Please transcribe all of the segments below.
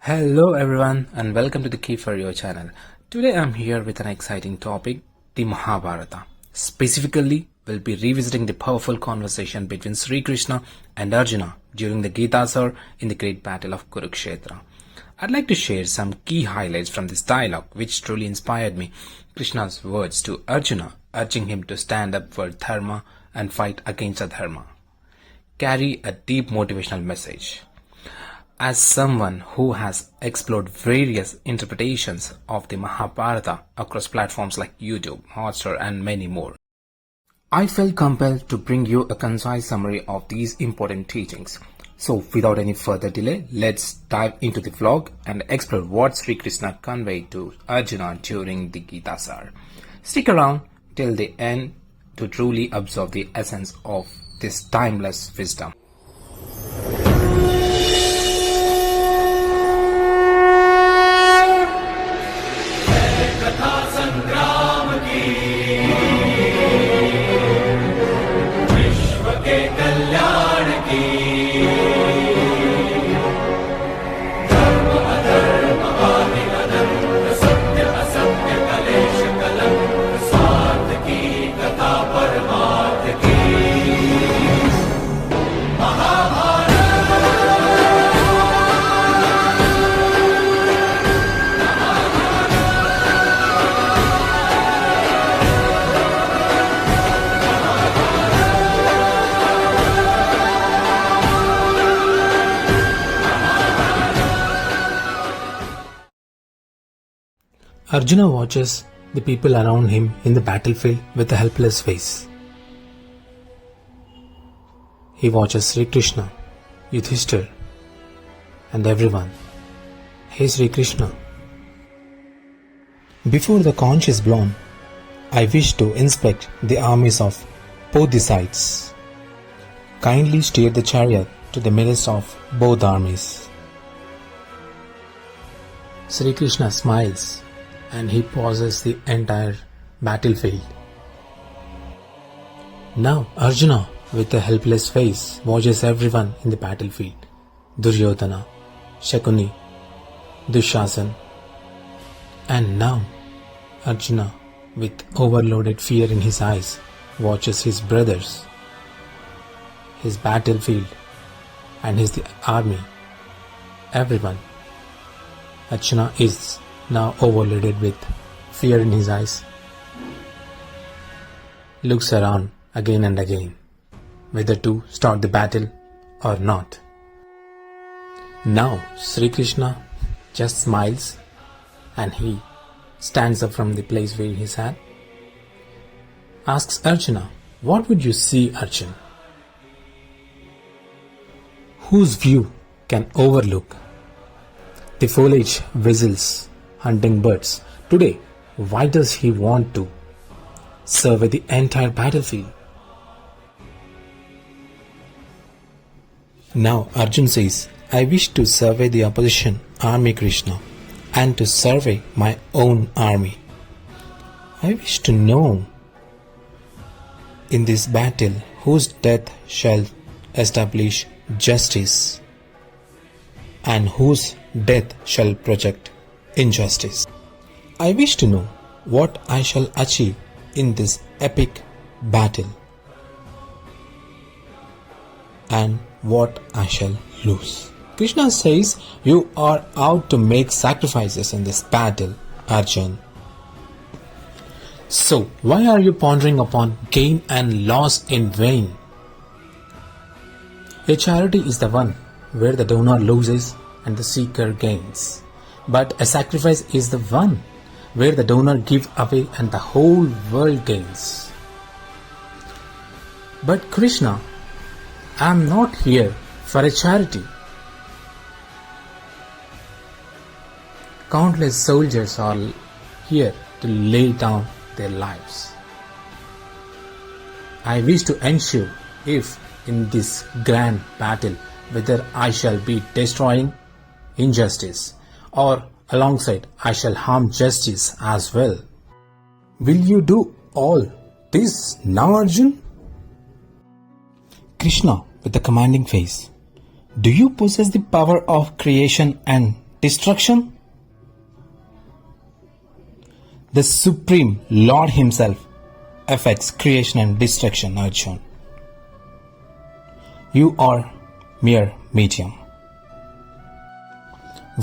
Hello everyone and welcome to the Key for Your channel. Today I'm here with an exciting topic, the Mahabharata. Specifically, we'll be revisiting the powerful conversation between Sri Krishna and Arjuna during the Geeta Saar in the great battle of Kurukshetra. I'd like to share some key highlights from this dialogue which truly inspired me. Krishna's words to Arjuna urging him to stand up for dharma and fight against adharma carry a deep motivational message. As someone who has explored various interpretations of the Mahabharata across platforms like YouTube, Hotstar and many more, I felt compelled to bring you a concise summary of these important teachings. So without any further delay, let's dive into the vlog and explore what Sri Krishna conveyed to Arjuna during the Geeta Saar. Stick around till the end to truly absorb the essence of this timeless wisdom. Arjuna watches the people around him in the battlefield with a helpless face. He watches Sri Krishna, Yudhishthir, and everyone. Hey Sri Krishna, before the conch is blown, I wish to inspect the armies of both the sides. Kindly steer the chariot to the midst of both armies. Sri Krishna smiles and he pauses the entire battlefield. Now Arjuna, with a helpless face, watches everyone in the battlefield. Duryodhana, Shakuni, Dushasan, and now Arjuna, with overloaded fear in his eyes, watches his brothers, his battlefield, and his army. Everyone. Arjuna is now overloaded with fear in his eyes, looks around again and again, whether to start the battle or not. Now Sri Krishna just smiles and he stands up from the place where he sat, asks Arjuna, "What would you see, Arjun? Whose view can overlook the foliage whistles hunting birds? Today, why does he want to survey the entire battlefield?" Now Arjun says, "I wish to survey the opposition army, Krishna, and to survey my own army. I wish to know in this battle whose death shall establish justice and whose death shall project injustice. I wish to know what I shall achieve in this epic battle and what I shall lose." Krishna says, "You are out to make sacrifices in this battle, Arjun. So why are you pondering upon gain and loss in vain? A charity is the one where the donor loses and the seeker gains. But a sacrifice is the one where the donor gives away and the whole world gains. But Krishna, I am not here for a charity. Countless soldiers are here to lay down their lives. I wish to ensure if in this grand battle whether I shall be destroying injustice or alongside I shall harm justice as well. Will you do all this now, Arjun?" Krishna, with a commanding face, "Do you possess the power of creation and destruction? The Supreme Lord Himself affects creation and destruction, Arjun. You are mere medium.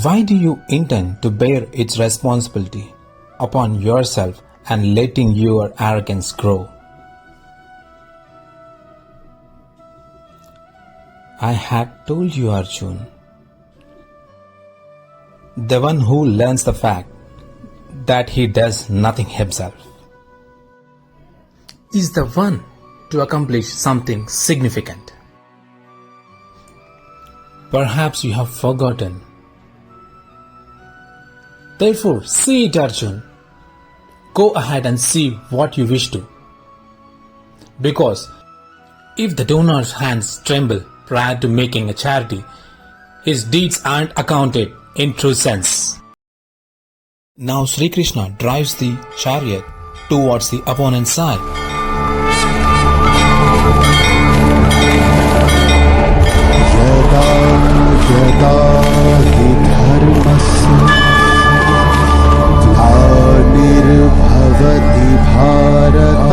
Why do you intend to bear its responsibility upon yourself and letting your arrogance grow? I had told you, Arjun. The one who learns the fact that he does nothing himself is the one to accomplish something significant. Perhaps you have forgotten. Therefore, see it, Arjun. Go ahead and see what you wish to. Because if the donor's hands tremble prior to making a charity, his deeds aren't accounted in true sense. Now Sri Krishna drives the chariot towards the opponent's side. यदा हि धर्मस्य ग्लानिर्भवति Bharat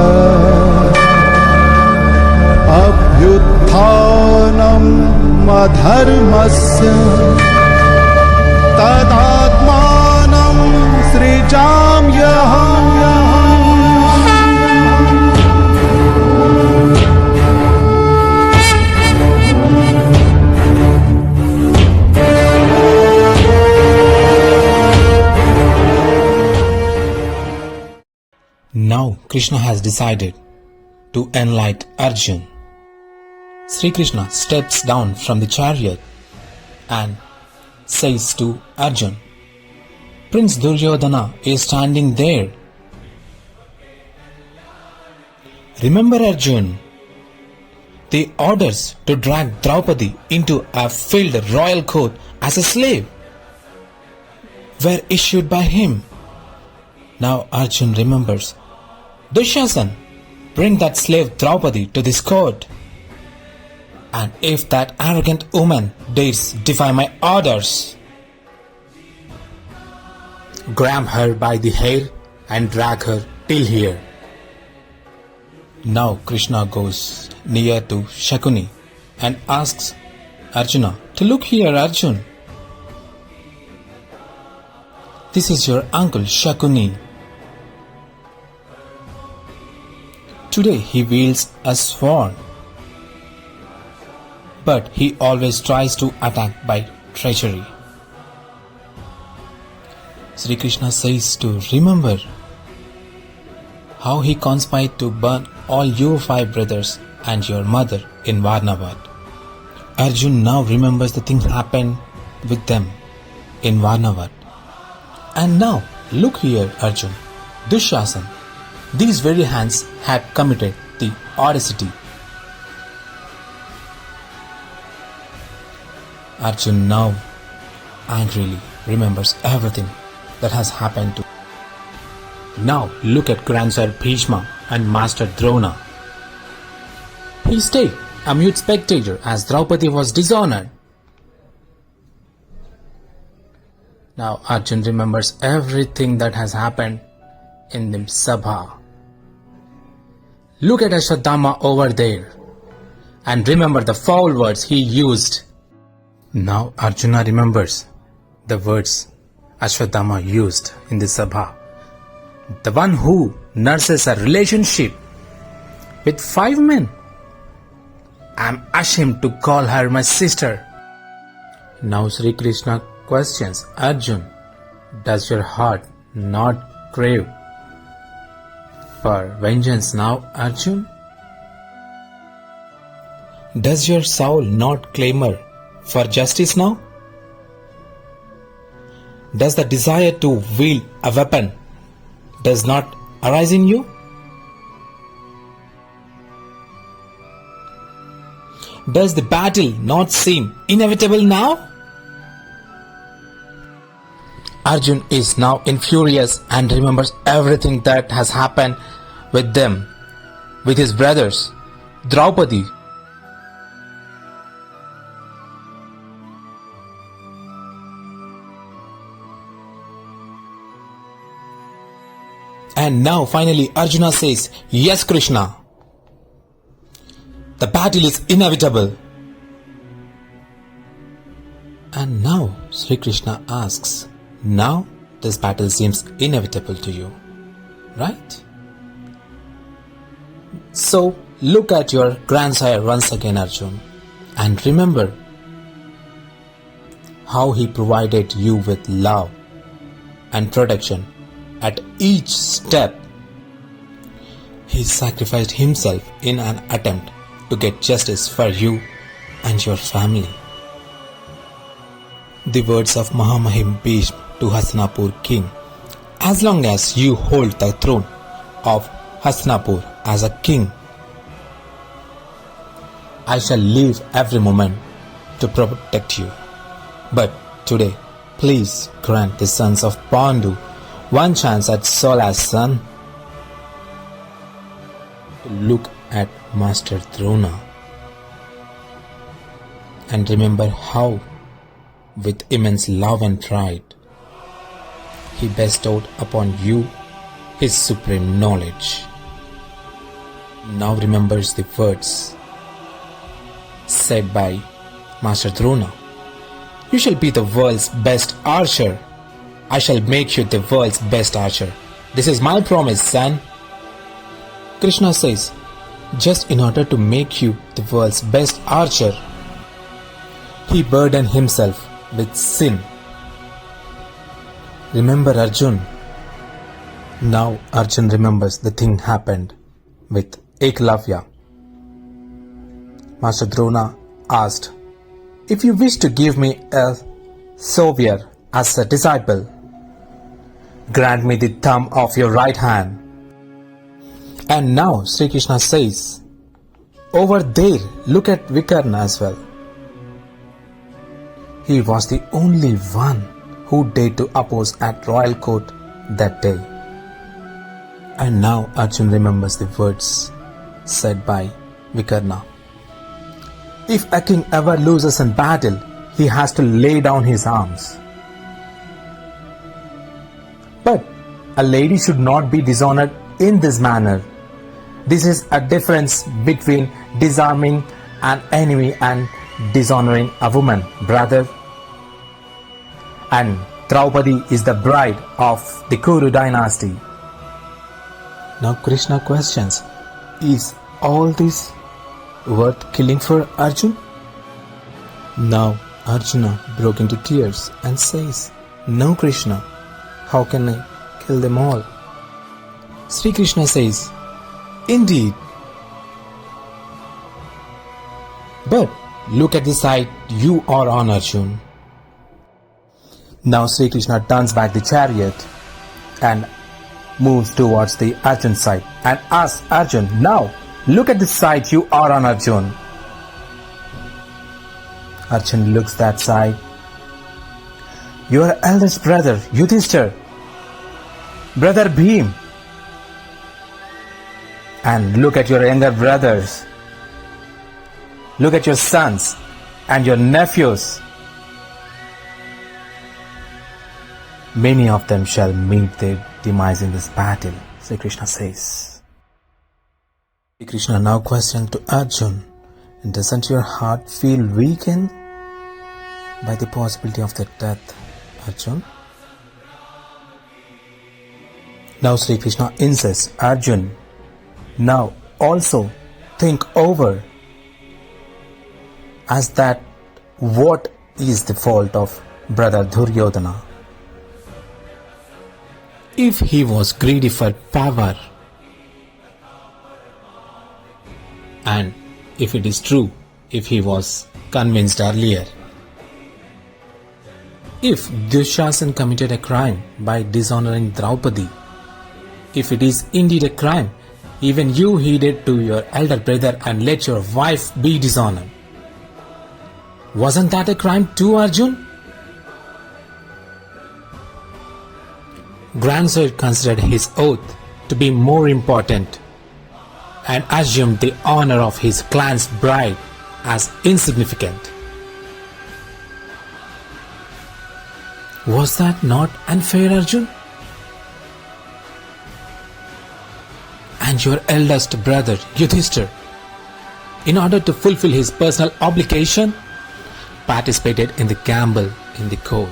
अभ्युत्थानम् अधर्मस्य तदात्मानं सृजाम्यहम्. Now Krishna has decided to enlighten Arjun. Sri Krishna steps down from the chariot and says to Arjun, Prince Duryodhana is standing there. Remember, Arjun, the orders to drag Draupadi into a filled royal court as a slave were issued by him. Now Arjun remembers. Dushasan, bring that slave Draupadi to this court. And if that arrogant woman dares defy my orders, grab her by the hair and drag her till here. Now Krishna goes near to Shakuni and asks Arjuna to look here, Arjun. This is your uncle Shakuni. Today he wields a sword, but he always tries to attack by treachery. Sri Krishna says to remember how he conspired to burn all your 5 brothers and your mother in Varnavad. Arjun now remembers the thing happened with them in Varnavad. And now look here, Arjun, Dushasan. These very hands had committed the audacity. Arjun now angrily remembers everything that has happened to. Now look at Grandsir Bhishma and Master Drona. He stayed a mute spectator as Draupadi was dishonored. Now Arjun remembers everything that has happened in the Sabha. Look at Ashwadhama over there and remember the foul words he used. Now Arjuna remembers the words Ashwadhama used in the Sabha. The one who nurses a relationship with 5 men. I am ashamed to call her my sister. Now Sri Krishna questions Arjun, does your heart not crave for vengeance now, Arjun? Does your soul not clamor for justice now? Does the desire to wield a weapon does not arise in you? Does the battle not seem inevitable now? Arjun is now infurious and remembers everything that has happened with them, with his brothers, Draupadi. And now finally Arjuna says, "Yes, Krishna. The battle is inevitable." And now Sri Krishna asks, "Now this battle seems inevitable to you, right?" So look at your grandsire once again, Arjun, and remember how he provided you with love and protection at each step. He sacrificed himself in an attempt to get justice for you and your family. The words of Mahamahim Bhishma to Hastinapur king, "As long as you hold the throne of Hastinapur as a king, I shall live every moment to protect you. But today, please grant the sons of Pandu one chance at Sola's son to look at Master Drona and remember how, with immense love and pride, he bestowed upon you his supreme knowledge. Now remembers the words said by Master Drona. You shall be the world's best archer. I shall make you the world's best archer. This is my promise, son." Krishna says, just in order to make you the world's best archer, he burdened himself with sin. Remember Arjun. Now Arjun remembers the thing happened with Eklavya. Master Drona asked, "If you wish to give me a savior as a disciple, grant me the thumb of your right hand." And now Sri Krishna says, over there, look at Vikarna as well. He was the only one who dared to oppose at royal court that day. And now Arjun remembers the words said by Vikarna. If a king ever loses in battle, he has to lay down his arms. But a lady should not be dishonored in this manner. This is a difference between disarming an enemy and dishonoring a woman, brother. And Draupadi is the bride of the Kuru dynasty. Now Krishna questions, is all this worth killing for Arjun? Now Arjuna broke into tears and says, "No, Krishna, how can I kill them all?" Sri Krishna says, "Indeed. But look at the side you are on, Arjun." Now Sri Krishna turns back the chariot and moves towards the Arjun side and asks Arjun, "Now look at the side you are on, Arjun." Arjun looks that side. "Your eldest brother, Yudhishthir, brother Bhim, and look at your younger brothers. Look at your sons and your nephews. Many of them shall meet their demise in this battle," Sri Krishna says. Sri Krishna now questions to Arjun, "Doesn't your heart feel weakened by the possibility of the death, Arjun?" Now Sri Krishna insists, "Arjun, now also think over as that what is the fault of brother Duryodhana. If he was greedy for power, and if it is true, if he was convinced earlier, if Dushasan committed a crime by dishonoring Draupadi, if it is indeed a crime, even you heeded to your elder brother and let your wife be dishonored. Wasn't that a crime too, Arjun? Grandsire considered his oath to be more important and assumed the honor of his clan's bride as insignificant. Was that not unfair, Arjun? and your eldest brother Yudhishthir, in order to fulfill his personal obligation, participated in the gamble in the court.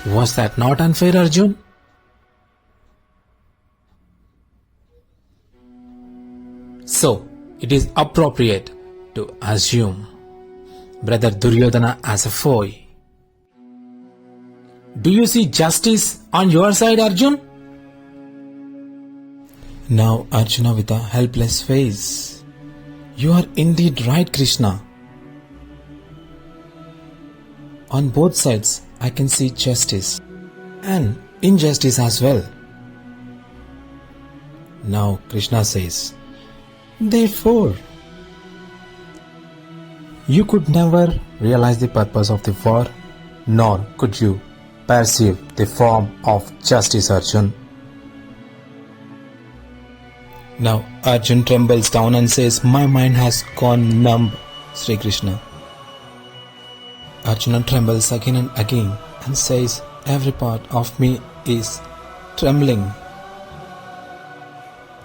Was that not unfair, Arjun? So, it is appropriate to assume brother Duryodhana as a foe. Do you see justice on your side, Arjun? Now Arjuna with a helpless face. You are indeed right, Krishna. On both sides I can see justice and injustice as well. Now Krishna says, therefore, you could never realize the purpose of the war, nor could you perceive the form of justice, Arjun. Now Arjun trembles down and says, my mind has gone numb, Sri Krishna. Arjuna trembles again and again and says, every part of me is trembling.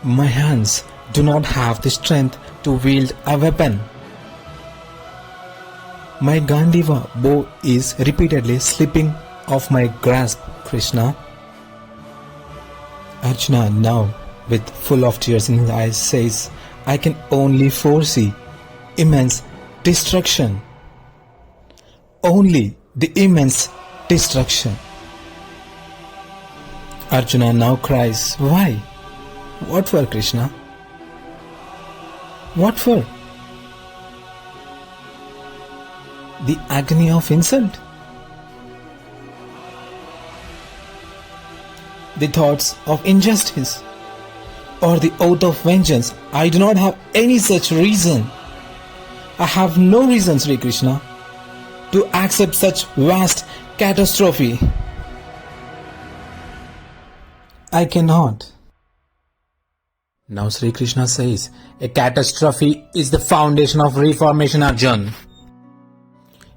My hands do not have the strength to wield a weapon. My Gandiva bow is repeatedly slipping off my grasp, Krishna. Arjuna now, with full of tears in his eyes, says, I can only foresee immense destruction. Only the immense destruction. Arjuna now cries, why? What for, Krishna? What for? The agony of insult? The thoughts of injustice? Or the oath of vengeance? I do not have any such reason. I have no reason, Sri Krishna, to accept such vast catastrophe. I cannot. Now Sri Krishna says, a catastrophe is the foundation of reformation, Arjun.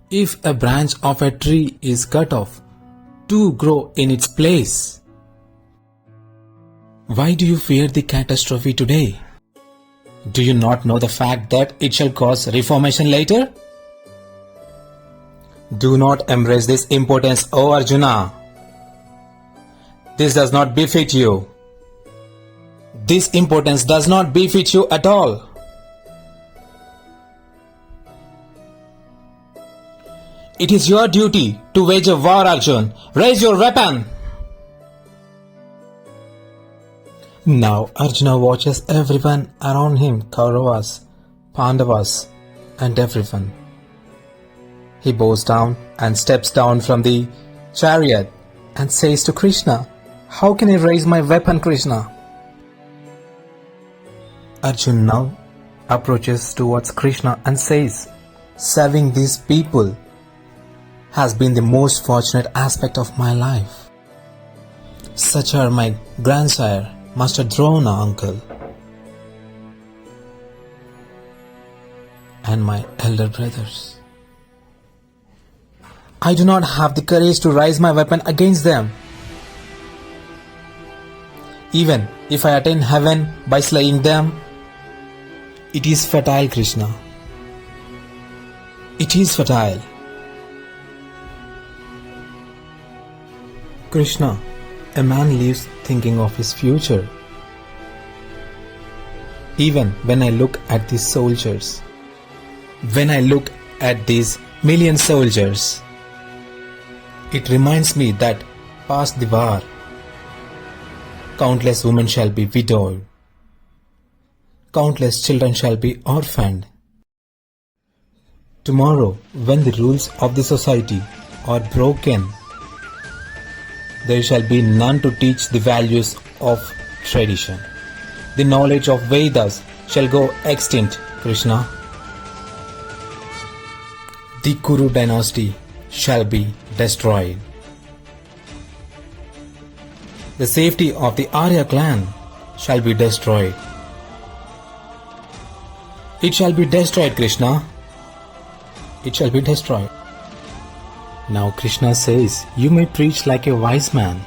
If a branch of a tree is cut off, two grow in its place. Why do you fear the catastrophe today? Do you not know the fact that it shall cause reformation later? Do not embrace this impotence, O Arjuna. This does not befit you. This impotence does not befit you at all. It is your duty to wage a war, Arjun. Raise your weapon. Now Arjuna watches everyone around him, Kauravas, Pandavas, and everyone. He bows down and steps down from the chariot and says to Krishna, how can I raise my weapon, Krishna? Arjuna now approaches towards Krishna and says, serving these people has been the most fortunate aspect of my life. Such are my grandsire, Master Drona, uncle, and my elder brothers. I do not have the courage to raise my weapon against them. Even if I attain heaven by slaying them, it is futile, Krishna. It is futile. Krishna, a man lives thinking of his future. Even when I look at these soldiers, when I look at these million soldiers, it reminds me that past the war, countless women shall be widowed, countless children shall be orphaned. Tomorrow, when the rules of the society are broken, there shall be none to teach the values of tradition. The knowledge of Vedas shall go extinct, Krishna. The Kuru dynasty shall be destroyed. The safety of the Arya clan shall be destroyed. It shall be destroyed, Krishna. It shall be destroyed. Now Krishna says, you may preach like a wise man,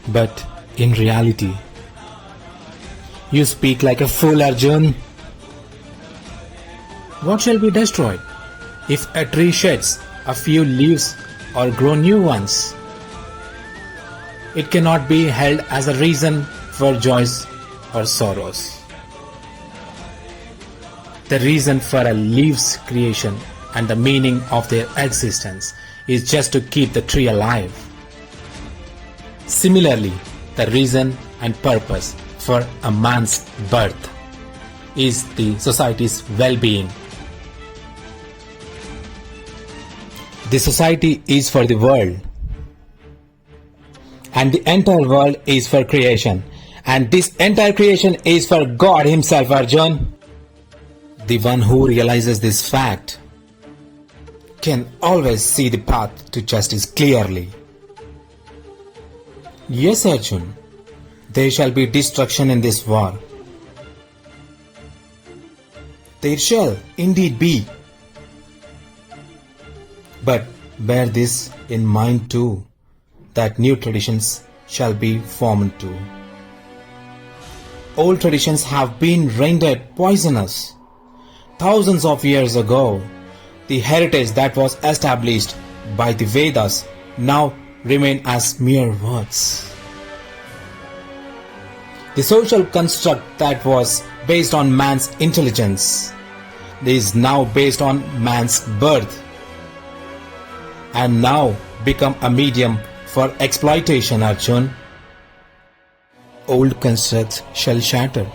but In reality, you speak like a fool, Arjun. What shall be destroyed if a tree sheds a few leaves or grow new ones? It cannot be held as a reason for joys or sorrows. The reason for a leaf's creation and the meaning of their existence is just to keep the tree alive. Similarly, the reason and purpose for a man's birth is the society's well-being. The society is for the world, and the entire world is for creation, and this entire creation is for God Himself, Arjun. The one who realizes this fact can always see the path to justice clearly. Yes, Arjun, there shall be destruction in this war. There shall indeed be. But bear this in mind too, that new traditions shall be formed too. Old traditions have been rendered poisonous. Thousands of years ago, the heritage that was established by the Vedas now remain as mere words. The social construct that was based on man's intelligence is now based on man's birth, and now become a medium for exploitation, Arjun. Old constructs shall shatter,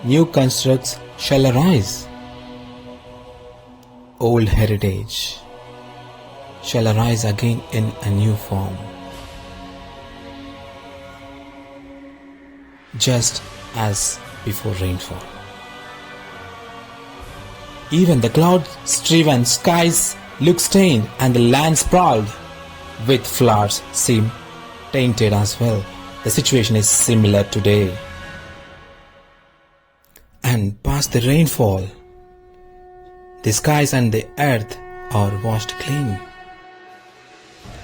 new constructs shall arise. Old heritage shall arise again in a new form. Just as before rainfall. Even the cloud-striven skies look stained, and the land sprawled with flowers seem tainted as well. The situation is similar today. And past the rainfall, the skies and the earth are washed clean.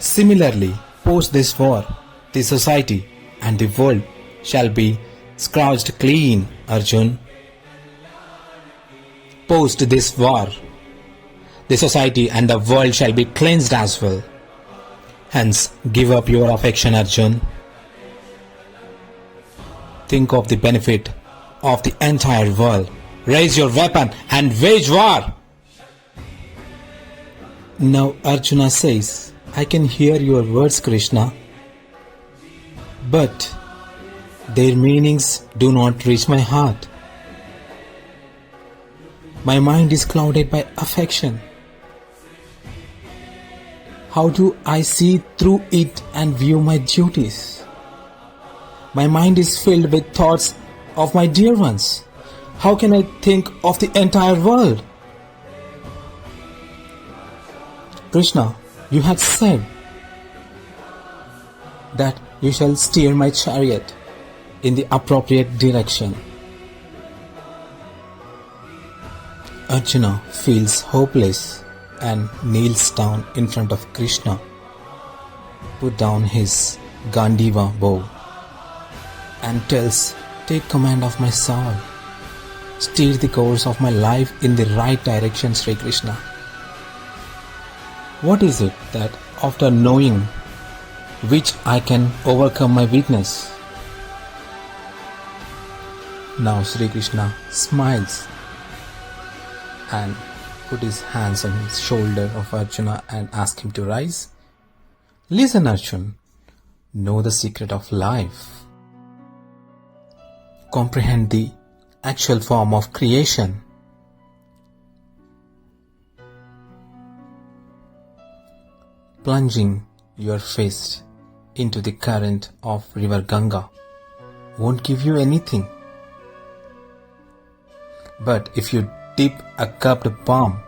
Similarly, post this war, the society and the world shall be scrounged clean, Arjun. Post this war, the society and the world shall be cleansed as well. Hence, give up your affection, Arjun. Think of the benefit of the entire world. Raise your weapon and wage war. Now Arjuna says, I can hear your words, Krishna, but their meanings do not reach my heart. My mind is clouded by affection. How do I see through it and view my duties? My mind is filled with thoughts of my dear ones. How can I think of the entire world? Krishna, you had said that you shall steer my chariot in the appropriate direction. Arjuna feels hopeless and kneels down in front of Krishna, put down his Gandiva bow and tells, take command of my soul, steer the course of my life in the right direction, Sri Krishna. What is it that after knowing which I can overcome my weakness? Now Sri Krishna smiles and put his hands on his shoulder of Arjuna and ask him to rise. Listen, Arjuna, know the secret of life. Comprehend the actual form of creation. Plunging your fist into the current of river Ganga won't give you anything. But if you dip a cupped palm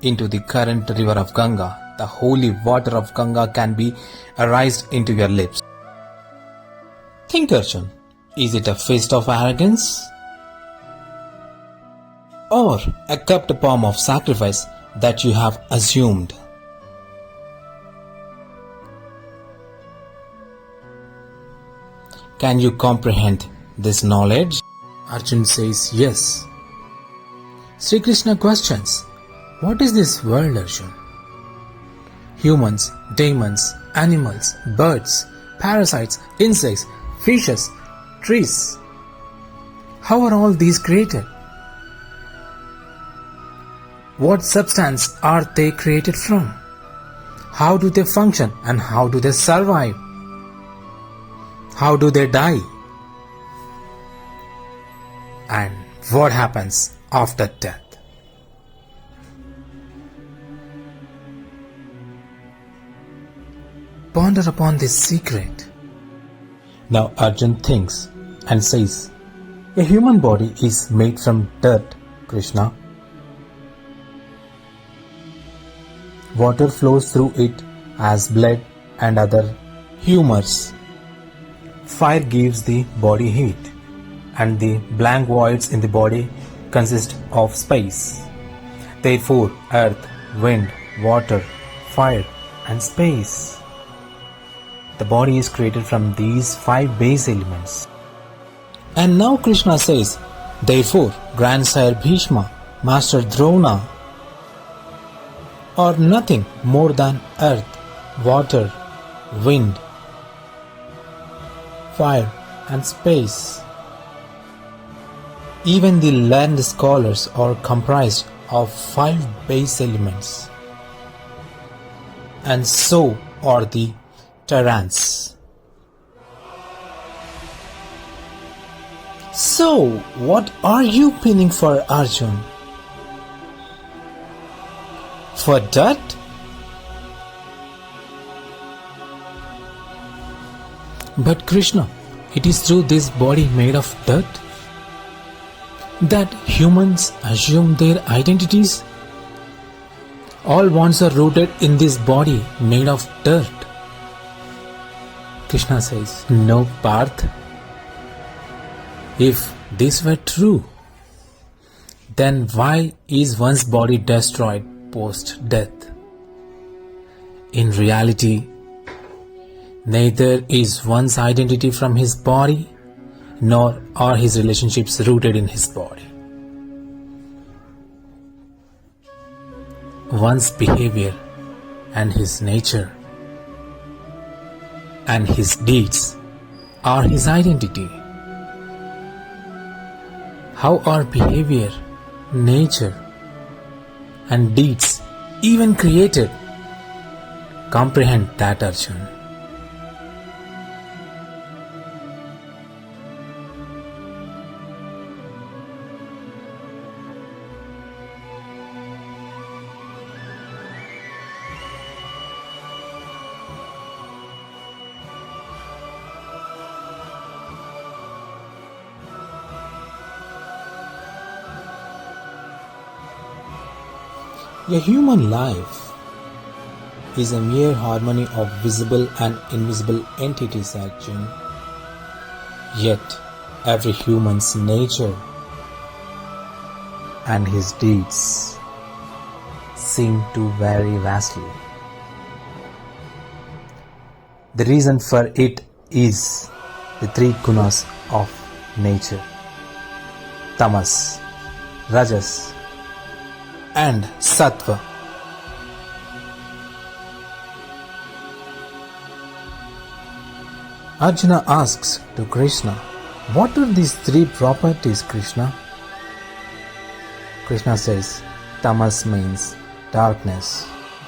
into the current river of Ganga, the holy water of Ganga can be arised into your lips. Think, Arjun, is it a fist of arrogance? Or a cupped palm of sacrifice that you have assumed? Can you comprehend this knowledge? Arjun says yes. Sri Krishna questions, what is this world, Arjun? Humans, demons, animals, birds, parasites, insects, fishes, trees. How are all these created? What substance are they created from? How do they function and how do they survive? How do they die? And what happens after death? Ponder upon this secret. Now Arjun thinks and says, a human body is made from dirt, Krishna. Water flows through it as blood and other humors. Fire gives the body heat, and the blank voids in the body consist of space. Therefore, earth, wind, water, fire, and space. The body is created from these 5 base elements. And now Krishna says, therefore, Grandsire Bhishma, Master Drona, are nothing more than earth, water, wind, fire, and space. Even the learned scholars are comprised of 5 base elements, and so are the tyrants. So, what are you pinning for, Arjun? For dirt? But Krishna, it is through this body made of dirt that humans assume their identities. All bonds are rooted in this body made of dirt. Krishna says, no, Parth. If this were true, then why is one's body destroyed post-death? In reality, neither is one's identity from his body, nor are his relationships rooted in his body. One's behavior and his nature and his deeds are his identity. How are behavior, nature, and deeds even created? Comprehend that, Arjun. A human life is a mere harmony of visible and invisible entities, Arjun. Yet, every human's nature and his deeds seem to vary vastly. The reason for it is the 3 gunas of nature: tamas, rajas, and sattva. Arjuna asks to Krishna, what are these 3 properties, Krishna? Krishna says, tamas means darkness.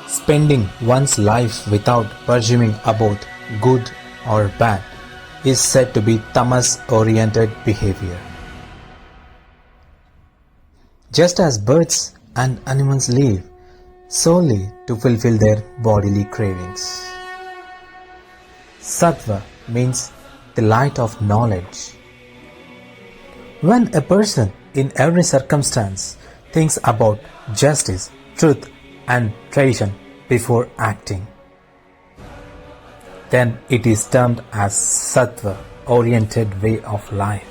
Spending one's life without presuming about good or bad is said to be tamas-oriented behavior. Just as birds and animals live solely to fulfill their bodily cravings. Sattva means the light of knowledge. When a person in every circumstance thinks about justice, truth, and tradition before acting, then it is termed as sattva-oriented way of life.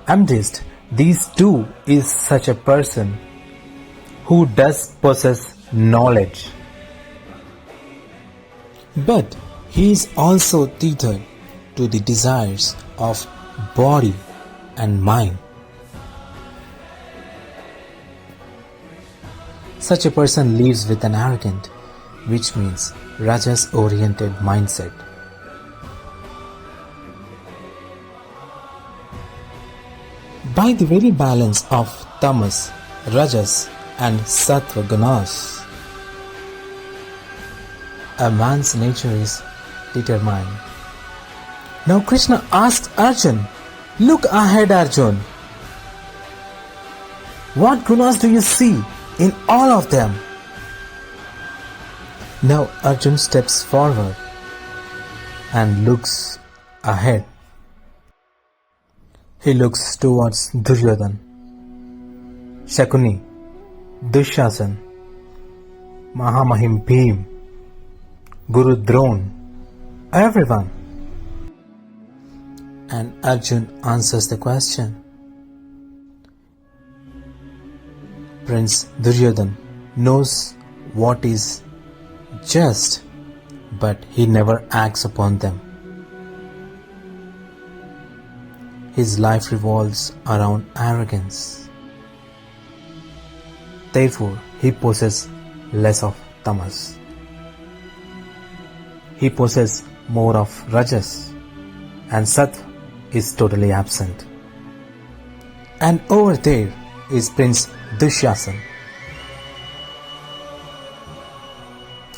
Amidst these 2 is such a person who does possess knowledge, but he is also tethered to the desires of body and mind. Such a person lives with an arrogant, which means Rajas-oriented mindset. By the very balance of Tamas, Rajas and Sattva gunas, a man's nature is determined. Now Krishna asks Arjun, "Look ahead, Arjun. What gunas do you see in all of them?" Now Arjun steps forward and looks ahead. He looks towards Duryodhan, Shakuni, Dushasan, Mahamahim Bhim, Guru Dron, everyone. And Arjun answers the question. Prince Duryodhan knows what is just, but he never acts upon them. His life revolves around arrogance. Therefore, he possesses less of tamas. He possesses more of rajas, and sattva is totally absent. And over there is Prince Dushasan.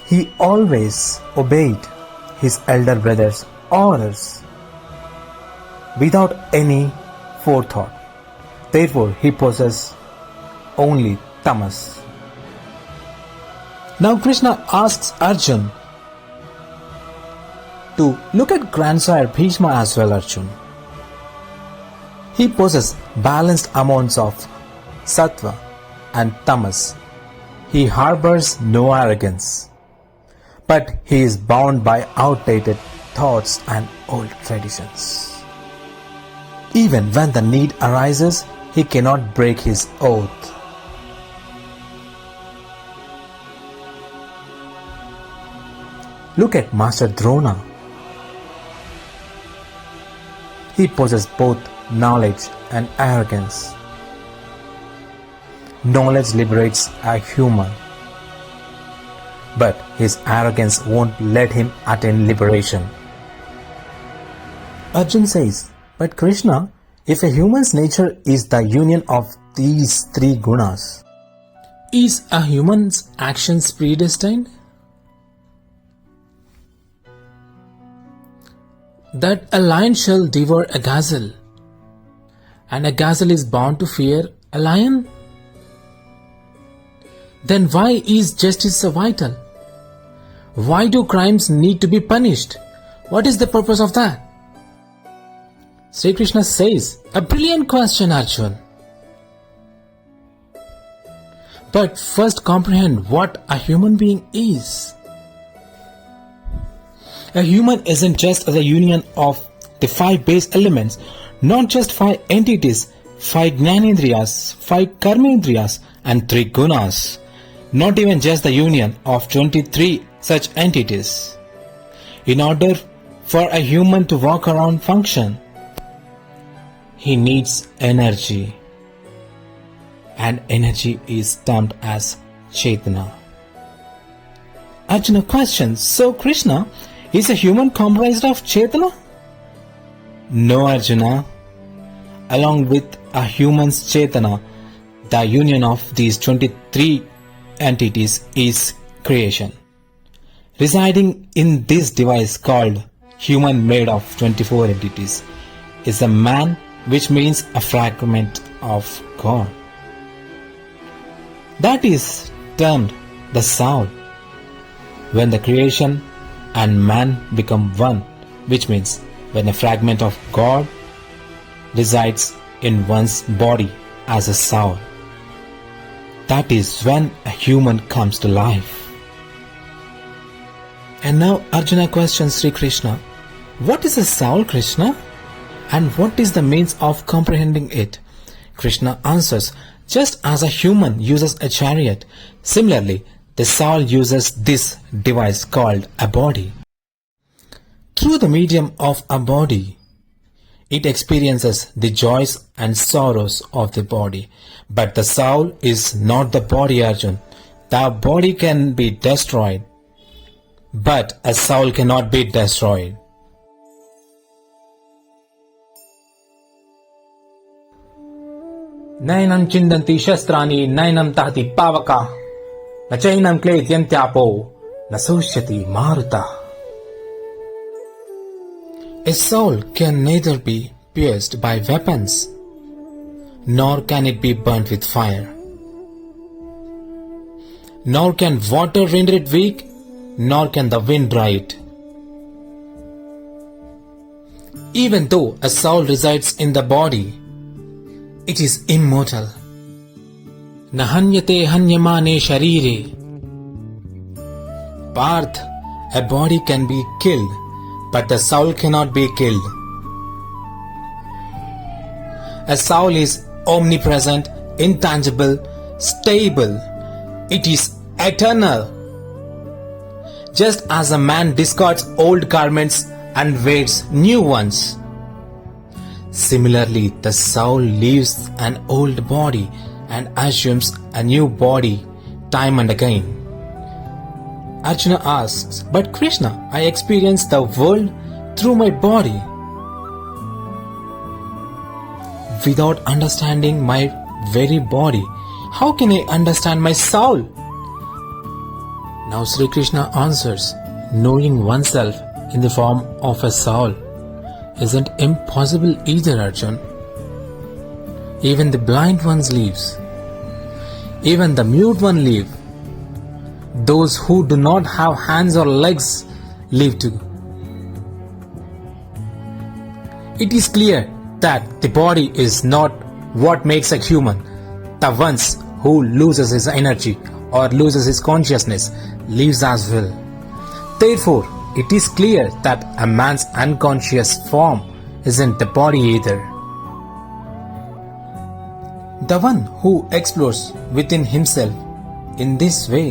He always obeyed his elder brother's orders without any forethought. Therefore, he possesses only tamas. Now Krishna asks Arjun to look at grandsire Bhishma as well, Arjun. He possesses balanced amounts of sattva and tamas. He harbors no arrogance, but he is bound by outdated thoughts and old traditions. Even when the need arises, he cannot break his oath. Look at Master Drona. He possesses both knowledge and arrogance. Knowledge liberates a human, but his arrogance won't let him attain liberation. Arjun says, "But Krishna, if a human's nature is the union of these three gunas, is a human's actions predestined? That a lion shall devour a gazelle, and a gazelle is bound to fear a lion? Then why is justice so vital? Why do crimes need to be punished? What is the purpose of that?" Sri Krishna says, "A brilliant question, Arjun. But first comprehend what a human being is. A human isn't just the union of the five base elements, not just five entities, five Jnanendriyas, five Karmendriyas, and three gunas. Not even just the union of 23 such entities. In order for a human to walk around function, he needs energy. And energy is termed as Chaitana." Arjuna questions, "So Krishna, is a human comprised of Chaitana?" No, Arjuna. Along with a human's Chaitana, the union of these 23 entities is creation. Residing in this device called human made of 24 entities is a man, which means a fragment of God. That is termed the soul. When the creation and man become one, which means when a fragment of God resides in one's body as a soul, that is when a human comes to life. And now Arjuna questions Sri Krishna, "What is a soul, Krishna? And what is the means of comprehending it?" Krishna answers, "Just as a human uses a chariot, similarly the soul uses this device called a body. Through the medium of a body, it experiences the joys and sorrows of the body. But the soul is not the body, Arjun. The body can be destroyed, but a soul cannot be destroyed. Nainam chindanti shastrani nainam tahti pavaka na chainam kletyantyapo na sushyati maruta. A soul can neither be pierced by weapons, nor can it be burnt with fire. Nor can water render it weak, nor can the wind dry it. Even though a soul resides in the body, it is immortal. Nahanyate hanyamane sharire. Parth, a body can be killed, but the soul cannot be killed. A soul is omnipresent, intangible, stable. It is eternal. Just as a man discards old garments and wears new ones, similarly the soul leaves an old body and assumes a new body time and again. Arjuna asks, "But Krishna, I experience the world through my body. Without understanding my very body, how can I understand my soul?" Now Sri Krishna answers, knowing oneself in the form of a soul isn't impossible either, Arjun. Even the blind ones lives. Even the mute one live. Those who do not have hands or legs live too. It is clear that the body is not what makes a human. The ones who loses his energy or loses his consciousness lives as well. Therefore, it is clear that a man's unconscious form isn't the body either. The one who explores within himself in this way,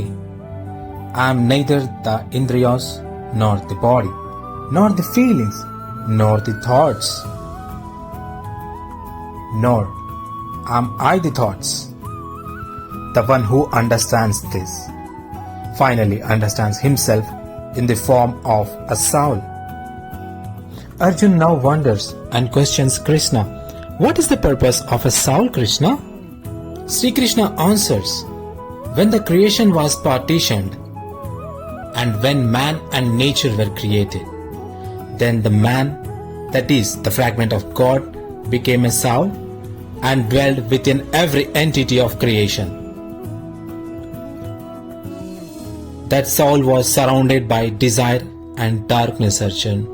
I am neither the indriyas nor the body, nor the feelings, nor the thoughts, nor am I the thoughts. The one who understands this finally understands himself in the form of a soul. Arjun now wonders and questions Krishna. What is the purpose of a soul, Krishna? Sri Krishna answers, when the creation was partitioned and when man and nature were created, then the man, that is the fragment of God, became a soul and dwelled within every entity of creation. That soul was surrounded by desire and darkness, Arjun.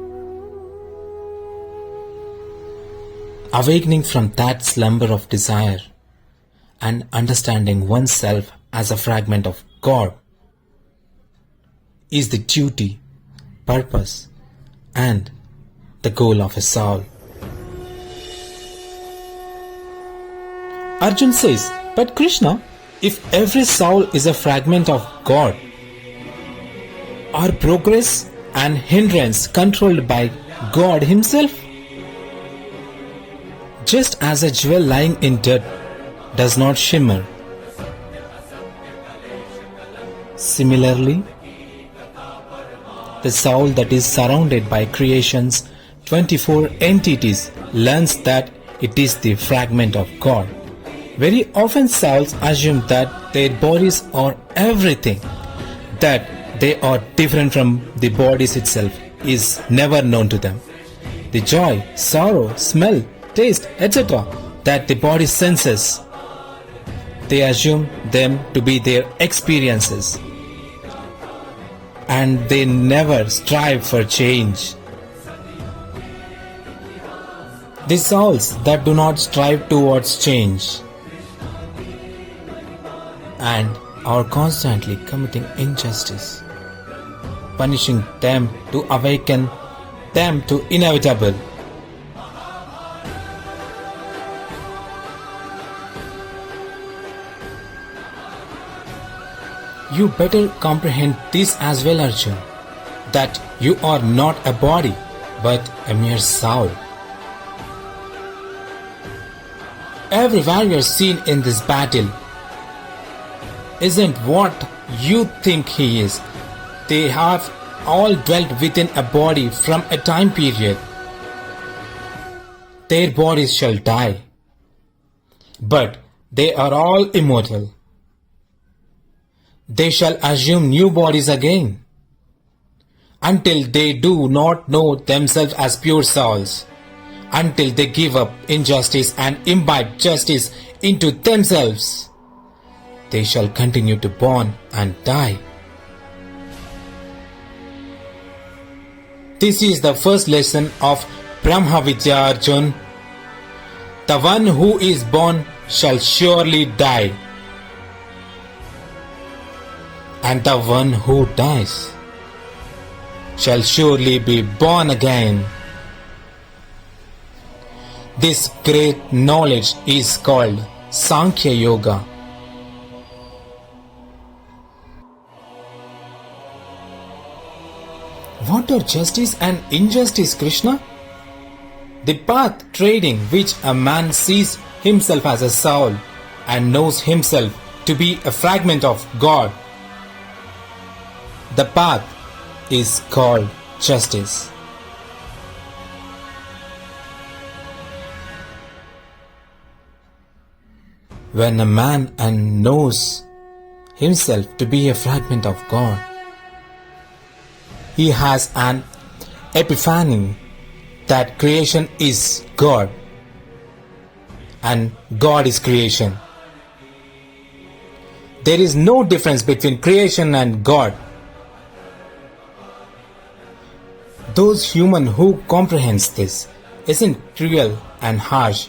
Awakening from that slumber of desire and understanding oneself as a fragment of God is the duty, purpose, and the goal of a soul. Arjun says, but Krishna, if every soul is a fragment of God, are progress and hindrance controlled by God Himself? Just as a jewel lying in dirt does not shimmer, similarly, the soul that is surrounded by creation's 24 entities learns that it is the fragment of God. Very often souls assume that their bodies are everything, that they are different from the bodies itself is never known to them. The joy, sorrow, smell, taste, etc. that the body senses, they assume them to be their experiences, and they never strive for change. The souls that do not strive towards change and are constantly committing injustice, punishing them to awaken them to inevitable. You better comprehend this as well, Arjun, that You are not a body, but a mere soul. Every warrior seen in this battle isn't what you think he is. They have all dwelt within a body from a time period. Their bodies shall die, but they are all immortal. They shall assume new bodies again, until they do not know themselves as pure souls, until they give up injustice and imbibe justice into themselves. They shall continue to born and die. This is the first lesson of Brahma Vidya Arjun. The one who is born shall surely die, and the one who dies shall surely be born again. This great knowledge is called Sankhya Yoga. What are justice and injustice, Krishna? The path trading which a man sees himself as a soul and knows himself to be a fragment of God. The path is called justice. When a man knows himself to be a fragment of God, he has an epiphany that creation is God and God is creation. There is no difference between creation and God. Those human who comprehends this isn't cruel and harsh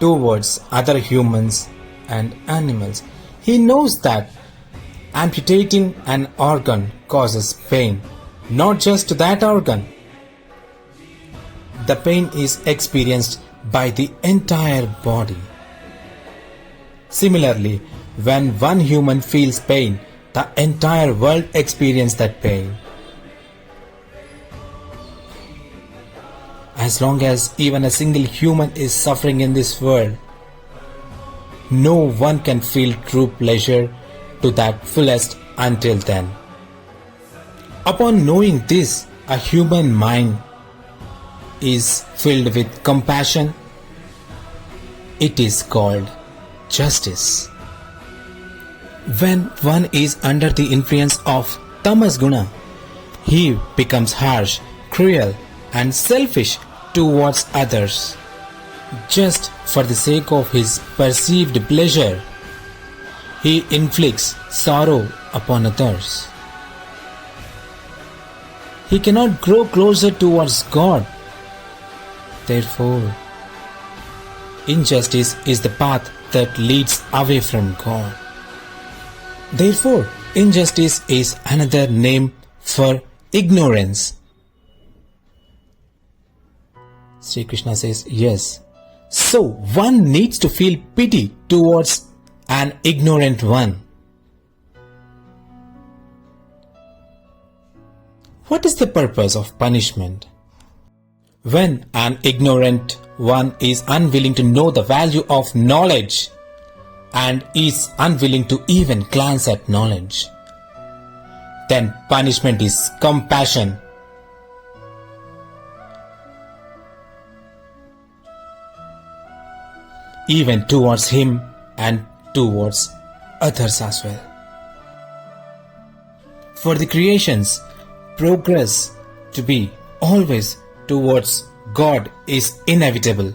towards other humans and animals. He knows that amputating an organ causes pain, not just to that organ. The pain is experienced by the entire body. Similarly, when one human feels pain, the entire world experiences that pain. As long as even a single human is suffering in this world, no one can feel true pleasure to that fullest until then. Upon knowing this, a human mind is filled with compassion. It is called justice. When one is under the influence of tamas guna, he becomes harsh, cruel, and selfish towards others. Just for the sake of his perceived pleasure, he inflicts sorrow upon others. He cannot grow closer towards God. Therefore, injustice is the path that leads away from God. Therefore, injustice is another name for ignorance. Sri Krishna says, yes. So, one needs to feel pity towards an ignorant one. What is the purpose of punishment? When an ignorant one is unwilling to know the value of knowledge and is unwilling to even glance at knowledge, then punishment is compassion. Even towards him and towards others as well. For the creations, progress to be always towards God is inevitable.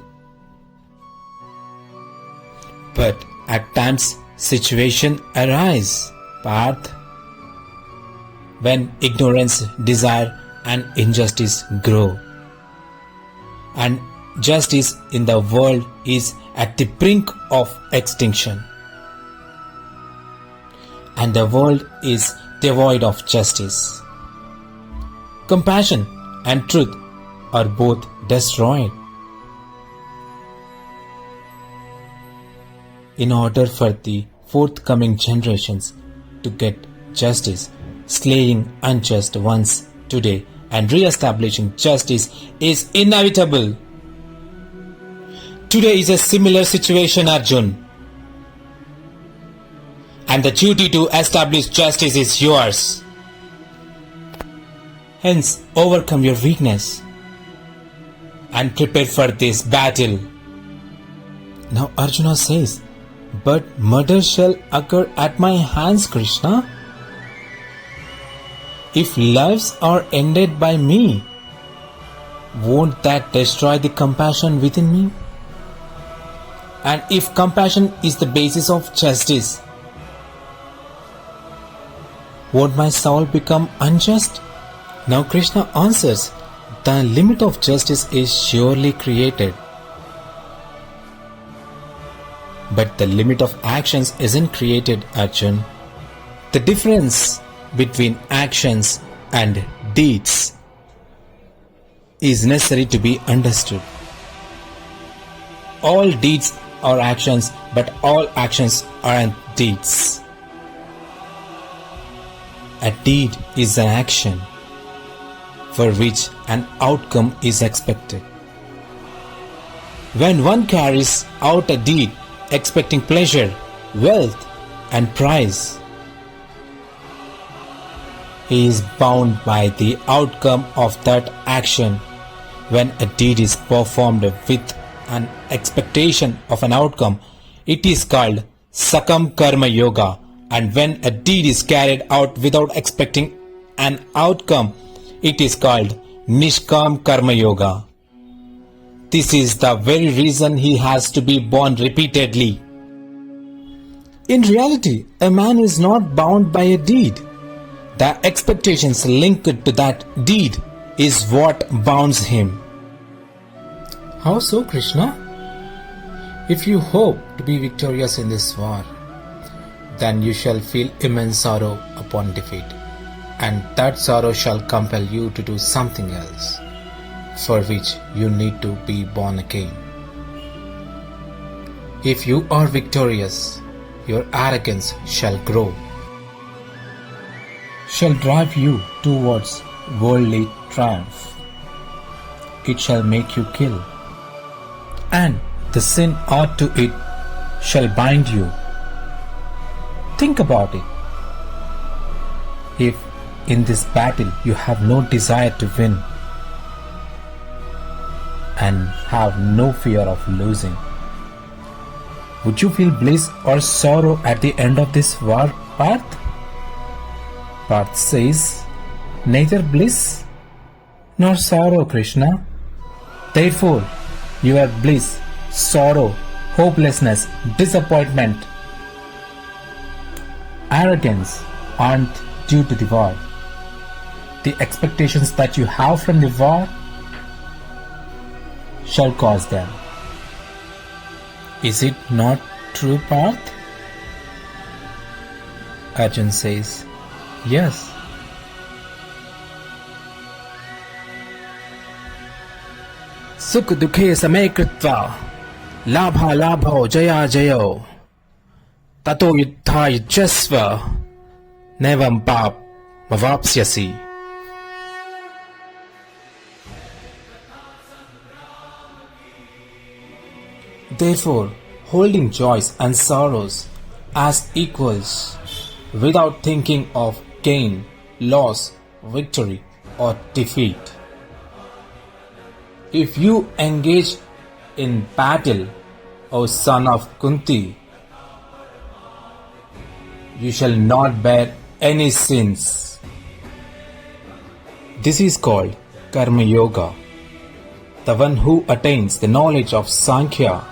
But at times situation arise, Parth, when ignorance, desire and injustice grow, and justice in the world is at the brink of extinction, and the world is devoid of justice. Compassion and truth are both destroyed. In order for the forthcoming generations to get justice, slaying unjust ones today and re-establishing justice is inevitable. Today is a similar situation, Arjun. And the duty to establish justice is yours. Hence, overcome your weakness and prepare for this battle. Now Arjuna says, but murder shall occur at my hands, Krishna. If lives are ended by me, won't that destroy the compassion within me? And if compassion is the basis of justice, won't my soul become unjust? Now Krishna answers, the limit of justice is surely created. But the limit of actions isn't created, Arjun. The difference between actions and deeds is necessary to be understood. All deeds are actions, but all actions aren't deeds. A deed is an action for which an outcome is expected. When one carries out a deed expecting pleasure, wealth, and prize, he is bound by the outcome of that action. When a deed is performed with an expectation of an outcome, it is called Sakam Karma Yoga. And when a deed is carried out without expecting an outcome, it is called Nishkam Karma Yoga. This is the very reason he has to be born repeatedly. In reality, a man is not bound by a deed. The expectations linked to that deed is what bounds him. How so, Krishna? If you hope to be victorious in this war, then you shall feel immense sorrow upon defeat, and that sorrow shall compel you to do something else, for which you need to be born again. If you are victorious, your arrogance shall grow, shall drive you towards worldly triumph. It shall make you kill, and the sin ought to it shall bind you. Think about it. If in this battle you have no desire to win and have no fear of losing, would you feel bliss or sorrow at the end of this war, Parth? Parth says, neither bliss nor sorrow, Krishna. Therefore, your bliss, sorrow, hopelessness, disappointment, arrogance aren't due to the war. The expectations that you have from the war shall cause them. Is it not true, Parth? Arjun says, yes. Sukh dukhe samay kritva labha labho jaya jayo tato yuddha yujasva nevam pap mavapsyasi. Therefore, holding joys and sorrows as equals without thinking of gain, loss, victory or defeat. If you engage in battle, O son of Kunti, you shall not bear any sins. This is called Karma Yoga. The one who attains the knowledge of Sankhya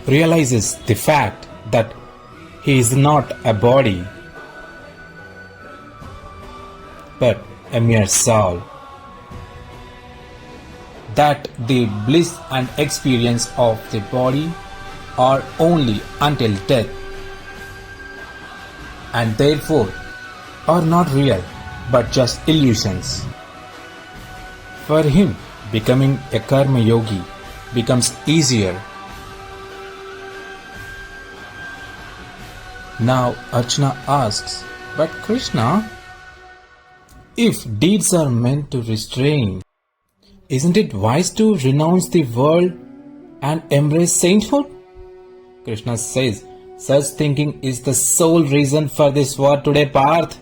realizes the fact that he is not a body but a mere soul, that the bliss and experience of the body are only until death and therefore are not real but just illusions. For him, becoming a karma yogi becomes easier. Now Archana asks, but Krishna, if deeds are meant to restrain, isn't it wise to renounce the world and embrace sainthood? Krishna says, such thinking is the sole reason for this war today, Parth.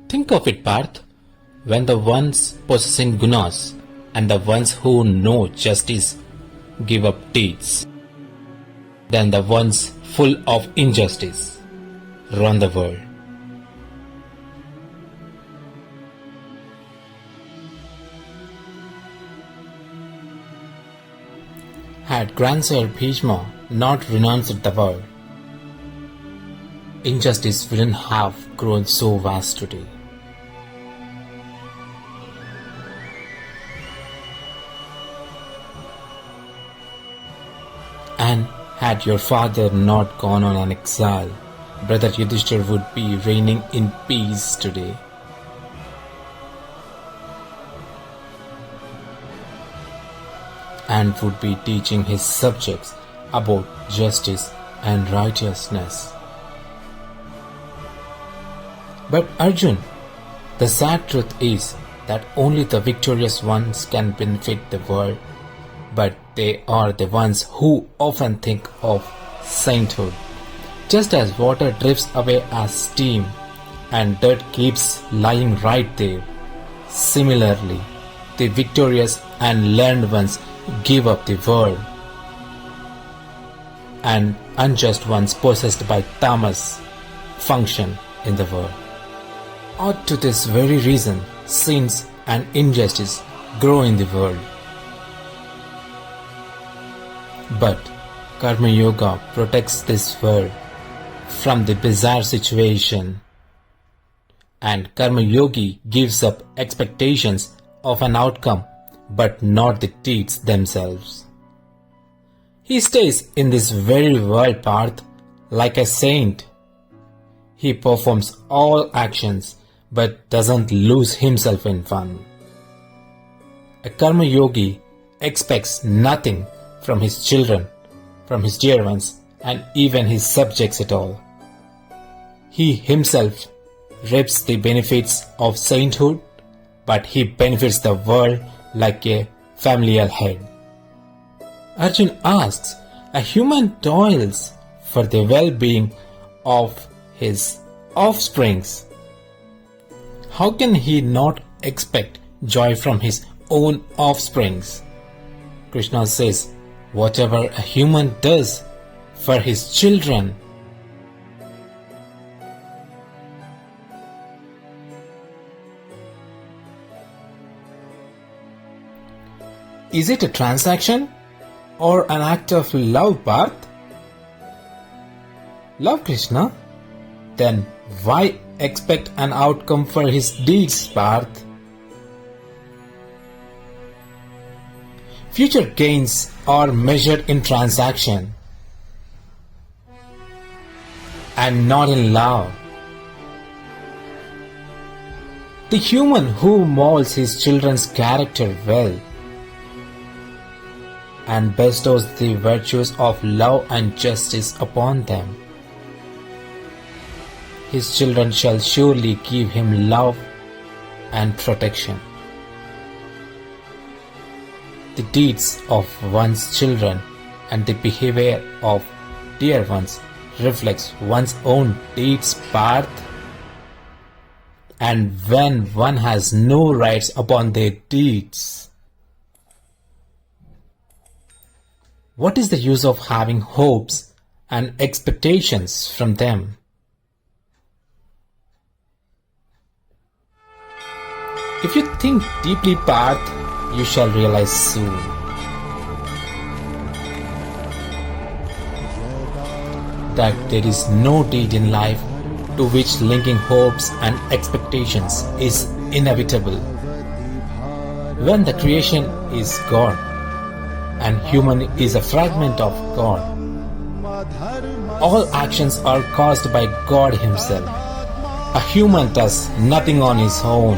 Think of it, Parth. When the ones possessing gunas and the ones who know justice give up deeds, then the ones full of injustice run the world. Had Grandsire Bhishma not renounced the world, injustice wouldn't have grown so vast today. And had your father not gone on an exile, Brother Yudhishthir would be reigning in peace today. And would be teaching his subjects about justice and righteousness. But Arjun, the sad truth is that only the victorious ones can benefit the world, but they are the ones who often think of sainthood. Just as water drifts away as steam and dirt keeps lying right there, similarly, the victorious and learned ones give up the world, and unjust ones possessed by tamas function in the world. Or to this very reason, sins and injustice grow in the world. But Karma Yoga protects this world from the bizarre situation, and Karma Yogi gives up expectations of an outcome but not the deeds themselves. He stays in this very world path like a saint. He performs all actions but doesn't lose himself in fun. A Karma Yogi expects nothing from his children, from his dear ones, and even his subjects at all. He himself reaps the benefits of sainthood, but he benefits the world like a familial head. Arjun asks, a human toils for the well-being of his offsprings. How can he not expect joy from his own offsprings? Krishna says, whatever a human does for his children, is it a transaction or an act of love, Parth? Love Krishna? Then why expect an outcome for his deeds, Parth? Future gains are measured in transaction and not in love. The human who molds his children's character well and bestows the virtues of love and justice upon them, his children shall surely give him love and protection. The deeds of one's children and the behavior of dear ones reflects one's own deeds, Parth. And when one has no rights upon their deeds, what is the use of having hopes and expectations from them? If you think deeply, Parth, you shall realize soon that there is no deed in life to which linking hopes and expectations is inevitable. When the creation is God and human is a fragment of God, all actions are caused by God himself. A human does nothing on his own.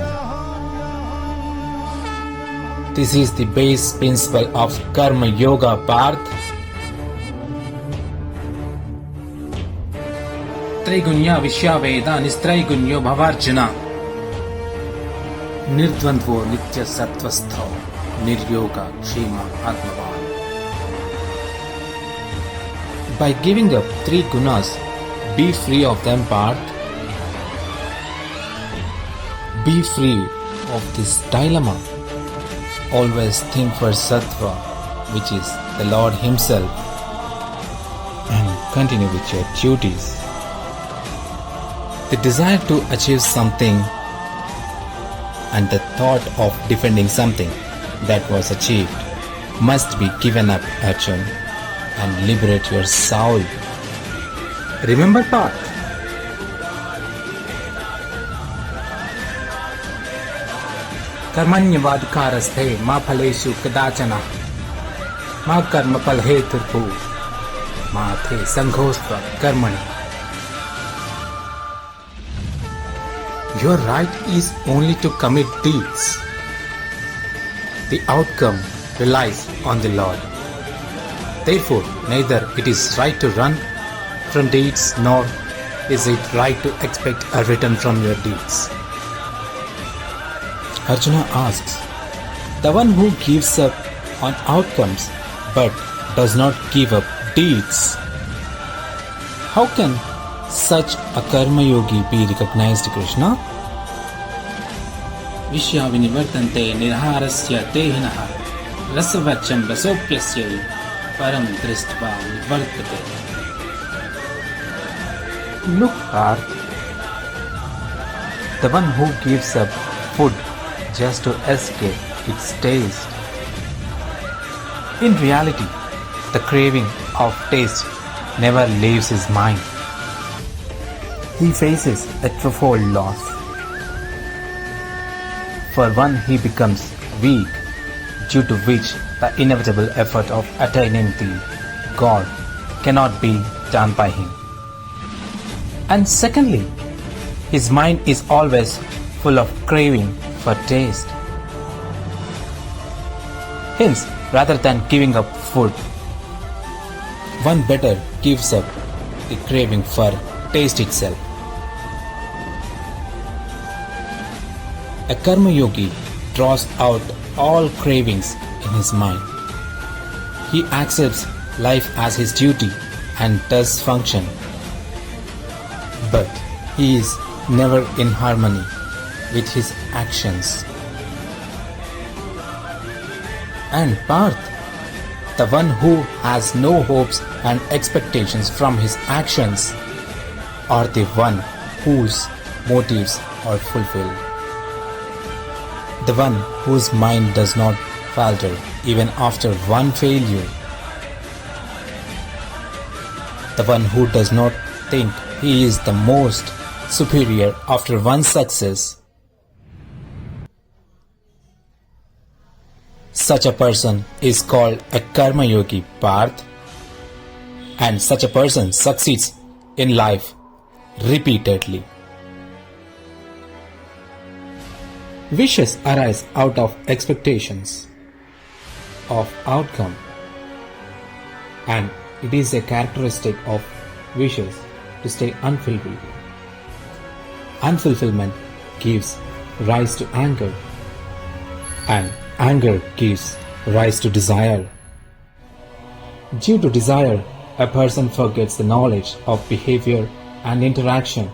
This is the base principle of Karma Yoga, Parth. Trigunya Vishyaveda Nistraigunyo Bhavarjuna. Nirdvandvo Nitya Sattvastho Niryoga Kshema Atmavan. By giving up three gunas, be free of them, Parth. Be free of this dilemma. Always think for Sattva, which is the Lord Himself, and continue with your duties. The desire to achieve something and the thought of defending something that was achieved must be given up, Arjun, and liberate your soul. Remember, Parth. Karmanyavadkarasthe ma phaleshu kadachana ma karma pal heturpu ma the sanghostva karmani. Your right is only to commit deeds. The outcome relies on the Lord. Therefore, neither it is right to run from deeds nor is it right to expect a return from your deeds. Arjuna asks, the one who gives up on outcomes but does not give up deeds, how can such a karma yogi be recognized, Krishna? Vishya vinivartante nirharasya tehinaha rasavacham rasopyasya param dristva nivartate. Look, Parth, the one who gives up food just to escape its taste. In reality, the craving of taste never leaves his mind. He faces a twofold loss. For one, he becomes weak, due to which the inevitable effort of attaining the God cannot be done by him. And secondly, his mind is always full of craving for taste. Hence, rather than giving up food, one better gives up the craving for taste itself. A karma yogi draws out all cravings in his mind. He accepts life as his duty and does function. But he is never in harmony with his actions. And Parth, the one who has no hopes and expectations from his actions, or the one whose motives are fulfilled. The one whose mind does not falter even after one failure. The one who does not think he is the most superior after one success. Such a person is called a karma yogi, Parth, and such a person succeeds in life repeatedly. Wishes arise out of expectations of outcome, and it is a characteristic of wishes to stay unfulfilled. Unfulfillment gives rise to anger, and anger gives rise to desire. Due to desire, a person forgets the knowledge of behavior and interaction.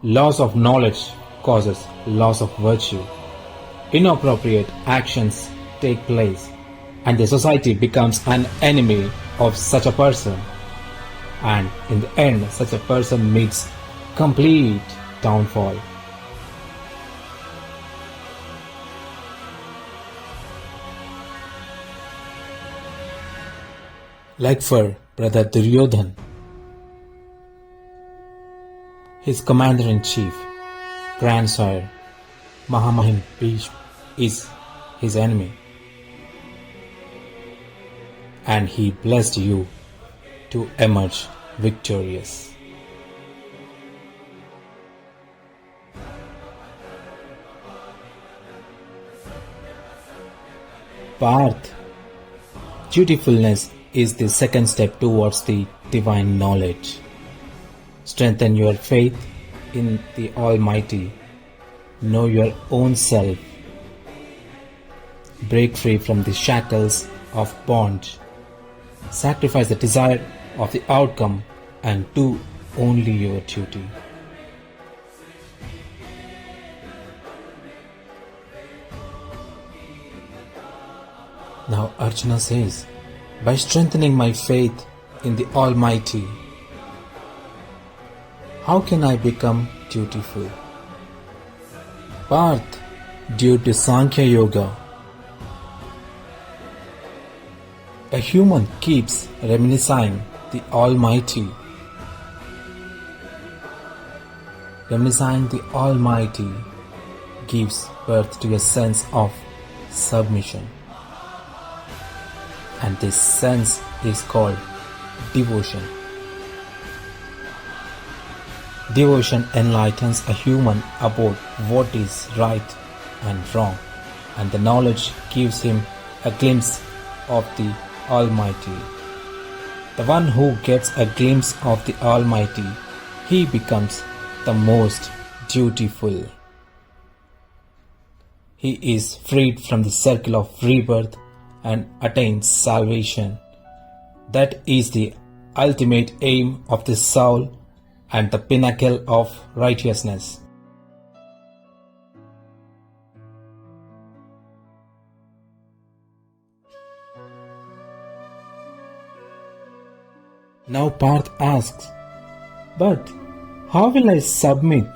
Loss of knowledge causes loss of virtue. Inappropriate actions take place, and the society becomes an enemy of such a person. And in the end, such a person meets complete downfall. Like for brother Duryodhan, his commander-in-chief, grandsire Mahamahim Bhishma is his enemy, and he blessed you to emerge victorious. Parth, dutifulness is the second step towards the divine knowledge. Strengthen your faith in the Almighty. Know your own self. Break free from the shackles of bondage. Sacrifice the desire of the outcome and do only your duty. Now Arjuna says, by strengthening my faith in the Almighty, how can I become dutiful? Parth, due to Sankhya Yoga, a human keeps reminiscing the Almighty. Reminiscing the Almighty gives birth to a sense of submission. And this sense is called devotion. Devotion enlightens a human about what is right and wrong, and the knowledge gives him a glimpse of the Almighty. The one who gets a glimpse of the Almighty, he becomes the most dutiful. He is freed from the circle of rebirth and attains salvation. That is the ultimate aim of the soul and the pinnacle of righteousness. Now Parth asks, but how will I submit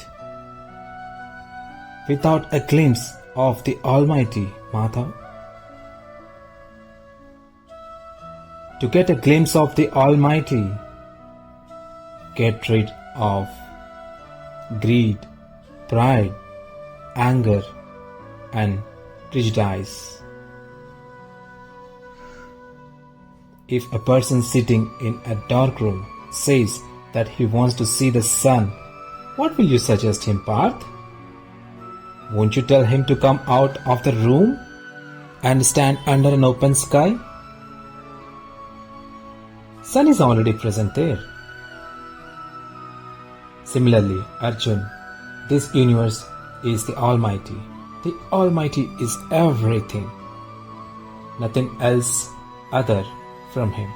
without a glimpse of the Almighty, Mata? To get a glimpse of the Almighty, get rid of greed, pride, anger, and prejudice. If a person sitting in a dark room says that he wants to see the sun, what will you suggest him, Parth? Won't you tell him to come out of the room and stand under an open sky? Sun is already present there. Similarly, Arjun, this universe is the Almighty. The Almighty is everything, nothing else other from Him.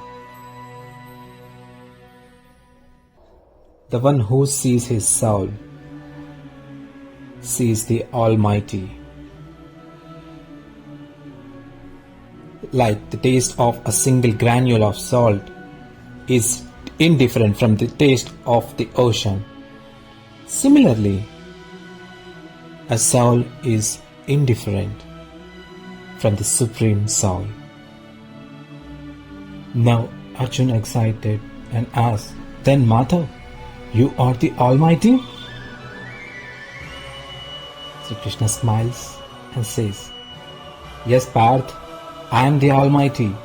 The one who sees his soul sees the Almighty. Like the taste of a single granule of salt is indifferent from the taste of the ocean. Similarly, a soul is indifferent from the Supreme Soul. Now Arjuna excited and asked, then Mata, you are the Almighty? Sri Krishna smiles and says, yes Parth, I am the Almighty.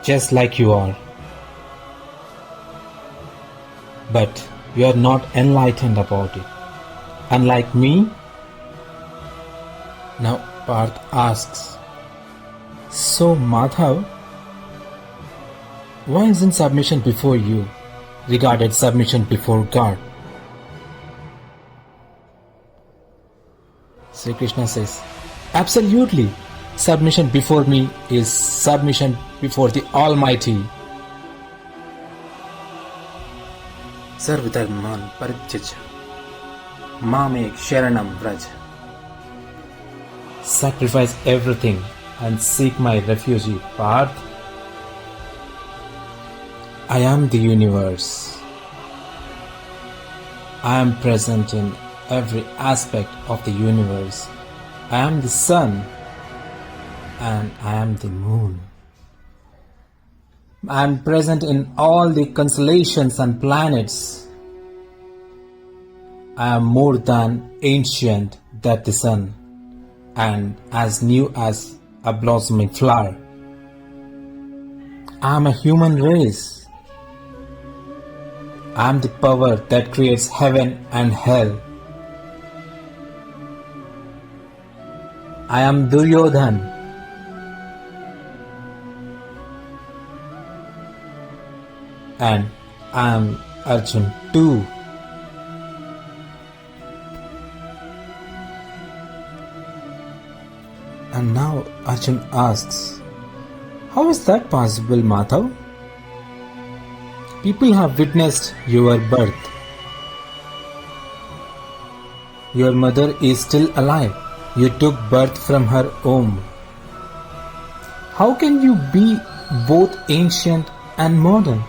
Just like you are. But you are not enlightened about it. Unlike me. Now Parth asks, so Madhav, why isn't submission before you regarded submission before God? Sri Krishna says, absolutely. Submission before me is submission before the Almighty. Sarvadharman parijyaj Mamek Sharanam Vraj. Sacrifice everything and seek my refuge, Parth. I am the universe. I am present in every aspect of the universe. I am the sun and I am the moon. I am present in all the constellations and planets. I am more than ancient than the sun and as new as a blossoming flower. I am a human race. I am the power that creates heaven and hell. I am Duryodhan. and I am Arjun too. And now Arjun asks, how is that possible, Madhav? People have witnessed your birth. Your mother is still alive. You took birth from her womb. How can you be both ancient and modern?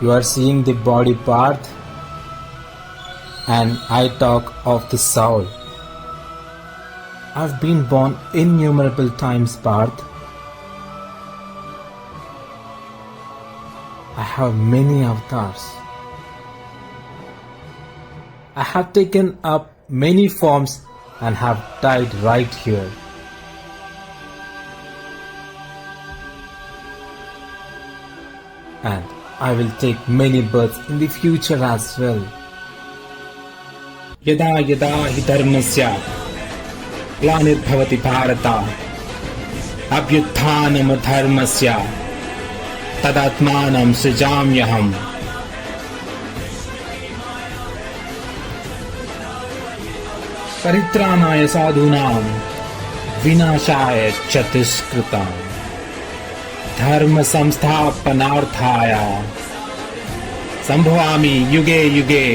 You are seeing the body part, and I talk of the soul. I've been born innumerable times, Parth. I have many avatars. I have taken up many forms and have died right here. And I will take many births in the future as well. Yada yada hi dharmasya ग्लानिर्भवति Bharat अभ्युत्थानम धर्मस्य तदात्मानं सृजाम्यहम् परित्राणाय साधूनां विनाशाय च दुष्कृतां धर्म संस्थापनार्थाय संभवामि युगे युगे.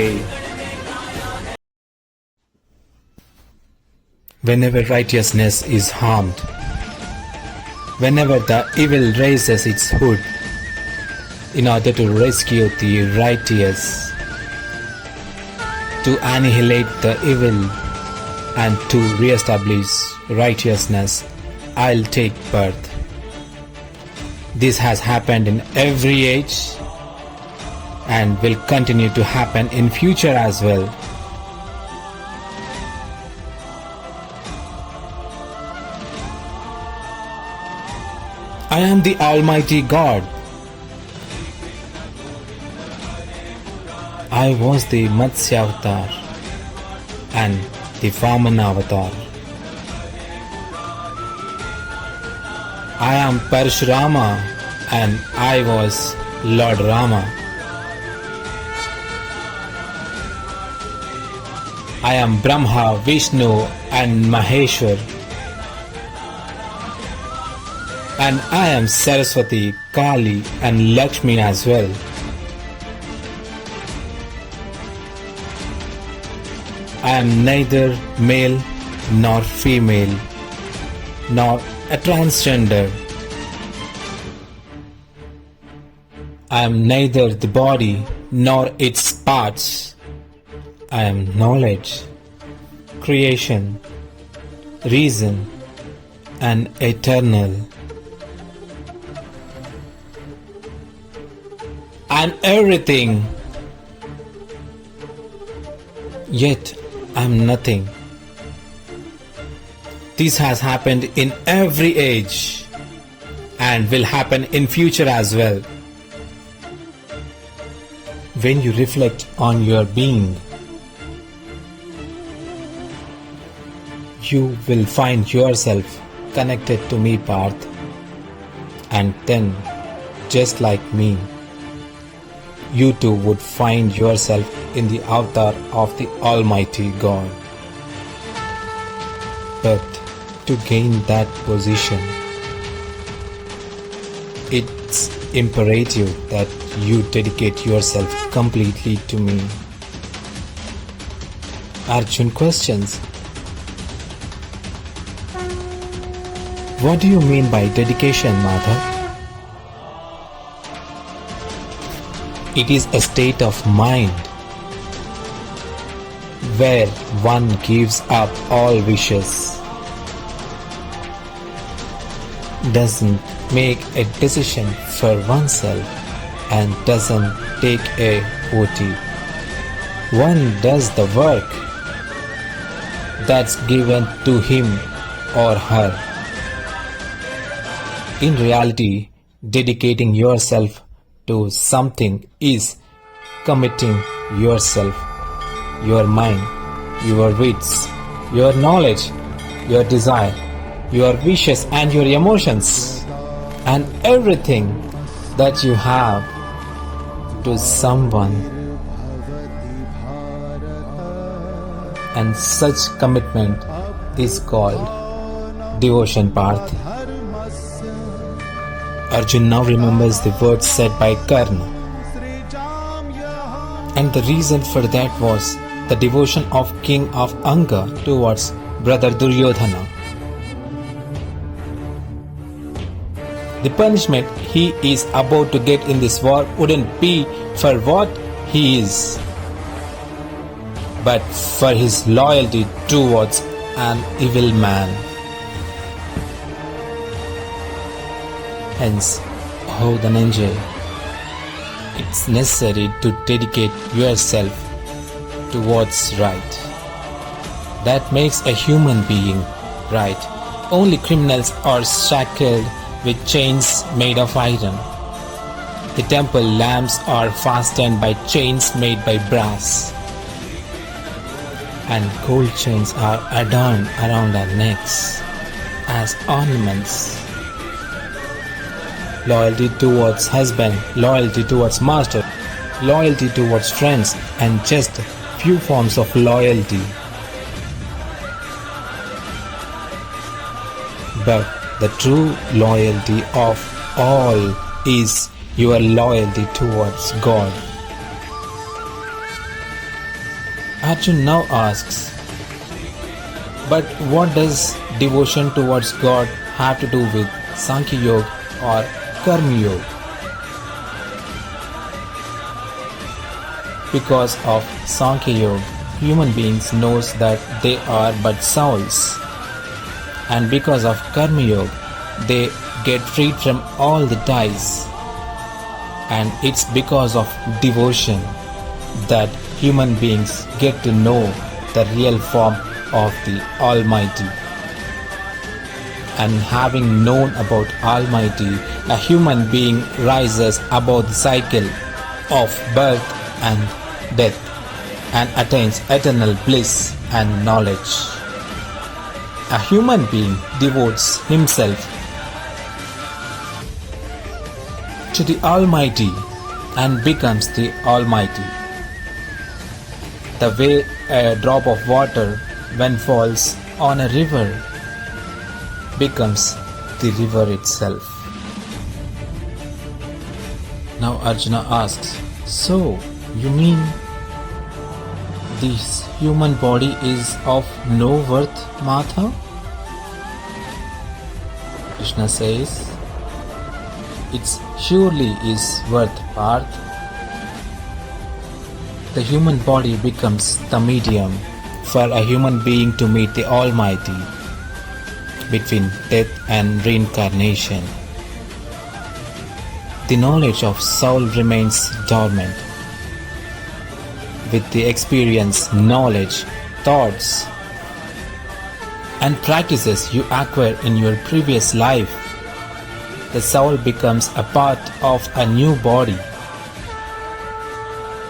Whenever righteousness is harmed, whenever the evil raises its hood in order to rescue the righteous, to annihilate the evil and to re-establish righteousness, I'll take birth. This has happened in every age and will continue to happen in future as well. I am the Almighty God. I was the Matsya avatar and the Vamana avatar. I am Parashurama and I was Lord Rama. I am Brahma, Vishnu and Maheshwar. And I am Saraswati, Kali and Lakshmi as well. I am neither male nor female, nor a transgender. I am neither the body nor its parts. I am knowledge, creation, reason and eternal. And everything. Yet I am nothing. This has happened in every age and will happen in future as well. When you reflect on your being, you will find yourself connected to me, Parth. And then, just like me, you too would find yourself in the avatar of the Almighty God. But to gain that position, it's imperative that you dedicate yourself completely to me. Arjun questions, what do you mean by dedication, Madhav? It is a state of mind where one gives up all wishes, doesn't make a decision for oneself and doesn't take a OT. One does the work that's given to him or her. In reality, dedicating yourself to something is committing yourself, your mind, your wits, your knowledge, your desire, your wishes and your emotions and everything that you have to someone, and such commitment is called devotion, Parth. Arjun now remembers the words said by Karna, and the reason for that was the devotion of King of Anga towards brother Duryodhana. The punishment he is about to get in this war wouldn't be for what he is, but for his loyalty towards an evil man. Hence, oh Dhananjay, it's necessary to dedicate yourself to what's right. That makes a human being right. Only criminals are shackled with chains made of iron. The temple lamps are fastened by chains made by brass, and gold chains are adorned around our necks as ornaments. Loyalty towards husband, loyalty towards master, loyalty towards friends, and just few forms of loyalty. But the true loyalty of all is your loyalty towards God. Arjun now asks, but what does devotion towards God have to do with Sankhya Yoga or Karma Yoga? Because of Sankhya Yoga, human beings knows that they are but souls. And because of Karma Yoga, they get freed from all the ties. And it's because of devotion that human beings get to know the real form of the Almighty. And having known about Almighty, a human being rises above the cycle of birth and death and attains eternal bliss and knowledge. A human being devotes himself to the Almighty and becomes the Almighty. The way a drop of water, when falls on a river, becomes the river itself. Now Arjuna asks, so you mean this human body is of no worth, Matha? Krishna says, it surely is worth, Parth. The human body becomes the medium for a human being to meet the Almighty between death and reincarnation. The knowledge of soul remains dormant. With the experience, knowledge, thoughts, and practices you acquire in your previous life, the soul becomes a part of a new body.